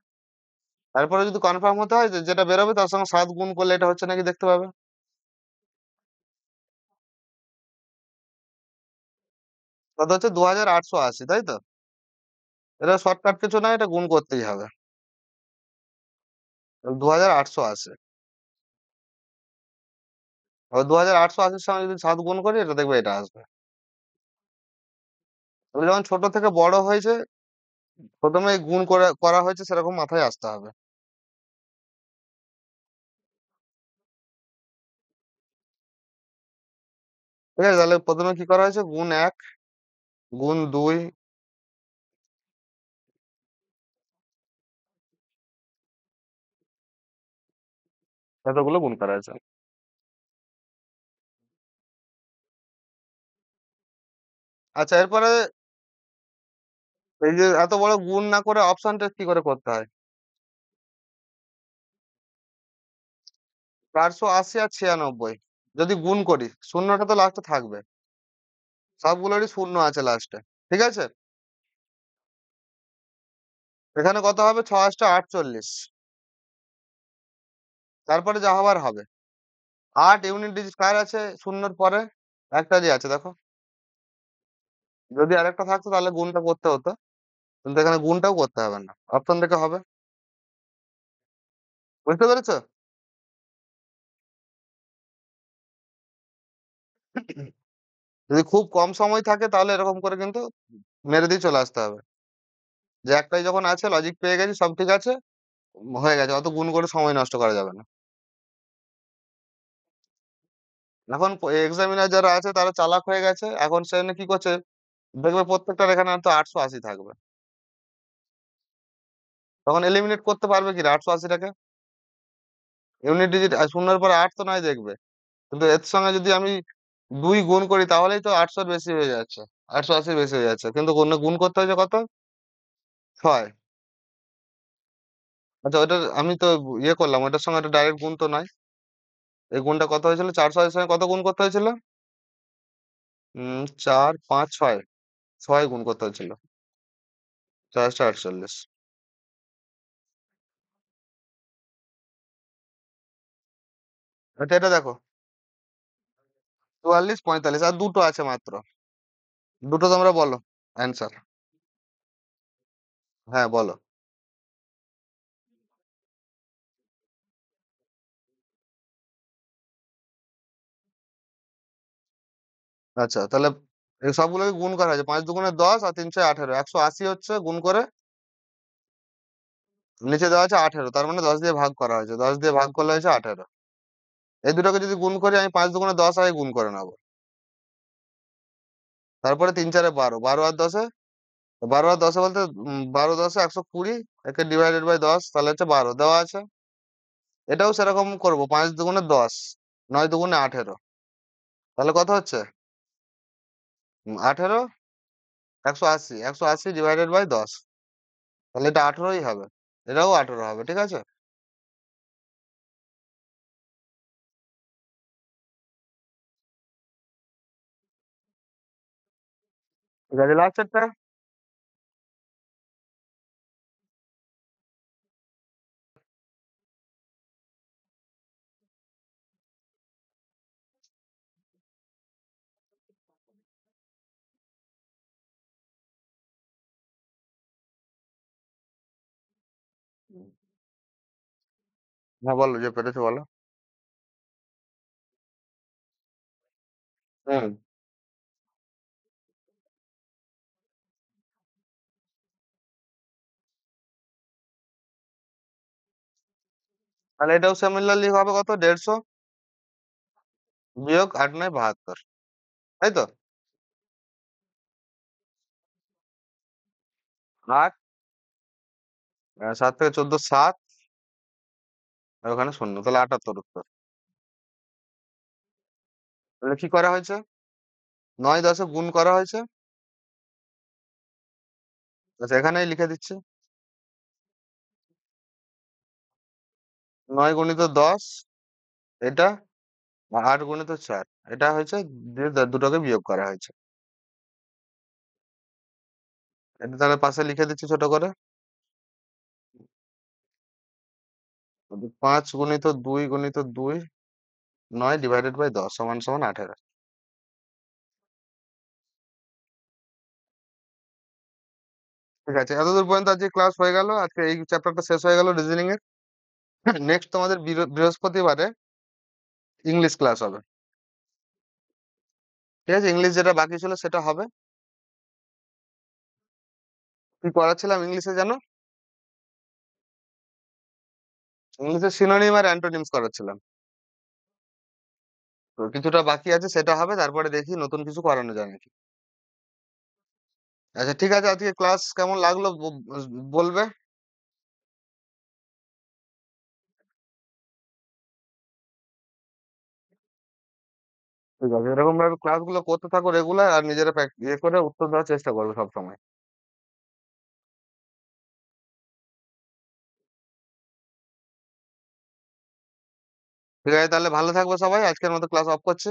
তারপরে যদি কনফার্ম হতে হয় যে যেটা বেরোবে তার সঙ্গে 7 গুণ করলে এটা হচ্ছে নাকি দেখতে পাবে। কত হচ্ছে? 2880, তাই তো? এটা শর্টকাট কিছু না, এটা গুণ করতেই হবে। 2880। 2880-র সঙ্গে যদি 7 গুণ করি, এটা দেখবে এটা আসবে। তবে যখন ছোট থেকে বড় হয়েছে, প্রথমে গুণ করা করা হয়েছে সেরকম মাথায় আসতে হবে। ঠিক আছে, তাহলে প্রথমে কি করা হয়েছে? গুণ 1, গুণ 2, এতগুলো গুণ করা হয়েছে। আচ্ছা, এরপরে এই যে এত বড় গুণ না করে অপশন টেস্ট কি করে করতে হয়? 480 আর 96 যদি গুণ করি, শূন্যটা তো লাস্টে থাকবে। সবগুলোরই শূন্য আছে লাস্টে। ঠিক আছে? এখানে কত হবে? 6 × 8 = 48। তারপরে যা হবার হবে। 8 ইউনিট ডিজিট কার আছে শূন্যর পরে? একটারই আছে দেখো। যদি আরেকটা থাকতো তাহলে গুণটা করতে হতো। কিন্তু এখানে গুণটাও করতে হবে না। অপশন থেকে হবে। বুঝতে পেরেছো? যদি খুব কম সময় থাকে তাহলে এরকম করে কিন্তু মেরে দিয়ে চলে আসতে হবে। যে একটাই যখন আছে, লজিক পেয়ে গেছি, সব ঠিক আছে, হয়ে গেছে। অত গুণ করে সময় নষ্ট করা যাবে না। এখন এক্সামিনার যারা আছে তারা চালাক হয়ে গেছে। এখন সে কি করছে, দেখবে প্রত্যেকটার এখানে হয়তো 880 থাকবে। তখন এলিমিনেট করতে পারবে কি 880টাকে? ইউনিট ডিজিট শূন্যের পরে 8 তো নয় দেখবে, কিন্তু এর সঙ্গে যদি আমি 2 গুণ করি তাহলেই তো 800-র বেশি হয়ে যাচ্ছে, 880 বেশি হয়ে যাচ্ছে। কিন্তু গুণ গুণ করতে হয়েছে কত? 6। আচ্ছা, ওটা আমি তো ইয়ে করলাম, ওটার সঙ্গে একটা ডাইরেক্ট গুণ তো নয়। এই গুণটা কত হয়েছিল? 400 এর সঙ্গে কত গুণ করতে হয়েছিল? 4, 5, 6। 6 গুণ করতে হয়েছিল। 448। আচ্ছা, এটা দেখো, 44, 45 আর দুটো আছে মাত্র। দুটো তোমরা বলো অ্যান্সার। হ্যাঁ, বলো। আচ্ছা, তাহলে এই সবগুলোকে গুণ করা হয়েছে। 5 × 2 = 10 আর 3 × 18, 180 হচ্ছে গুণ করে। নিচে দেওয়া আছে 18, তার মানে 10 দিয়ে ভাগ করা হয়েছে। 10 দিয়ে ভাগ করলে হয়েছে 18। এই দুটোকে যদি গুণ করি, আমি 5 × 2 = 10 আগে গুণ করে নেবো। তারপরে 3 × 4 = 12, 12 আর 10-এ, 12 আর 10-এ বলতে 12 × 10-এ 120, একে /10 তাহলে হচ্ছে 12 দেওয়া আছে। এটাও সেরকম করবো, 5 × 2 = 10, 9 × 2 = 18। তাহলে কত হচ্ছে? 18, 180, 180 /10। তাহলে এটা 18ই হবে। এটাও 18 হবে, ঠিক আছে। ঠিক আছে, লাস্টেরটা। হ্যাঁ, বলো, যে পেরেছো বলো। হুম। তাহলে এটাও সিমিলারলি হবে কত? 150 বিয়োগ 8 × 9 = 72, তাই তো? 8, 7 থেকে 14 7, আর ওখানে শূন্য, তাহলে 78 উত্তর। তাহলে কি করা হয়েছে? 9 10-এ গুণ করা হয়েছে। আচ্ছা, এখানেই লিখে দিচ্ছি। 9 × 10 এটা, আর 8 × 4 এটা হয়েছে। দিয়ে দুটোকে বিয়োগ করা হয়েছে। এটা তাহলে পাশে লিখে দিচ্ছি ছোট করে। 5 × 2 × 2, 9 ÷ 10 = 18। ঠিক আছে, এতদূর পর্যন্ত আজকে ক্লাস হয়ে গেল। আজকে এই চ্যাপ্টারটা শেষ হয়ে গেল রিজনিং এর। নেক্সট তোমাদের বৃহস্পতিবারে ইংলিশ ক্লাস হবে। ঠিক আছে, ইংলিশ যেটা বাকি ছিল সেটা হবে। কি করাচ্ছিলাম ইংলিশে জানো? ইংলিশে সিনোনিম আর অ্যান্টোনিমস করাচ্ছিলাম। তো কিছুটা বাকি আছে, সেটা হবে। তারপরে দেখি নতুন কিছু করানো যায় নাকি। আচ্ছা, ঠিক আছে, আজকে ক্লাস কেমন লাগলো বলবে। ঠিক আছে, এরকম ভাবে ক্লাস গুলো করতে থাকো রেগুলার, আর নিজেরা ইয়ে করে উত্তর দেওয়ার চেষ্টা করবে সবসময়। ঠিক আছে, তাহলে ভালো থাকবে সবাই। আজকের মতো ক্লাস অফ করছি।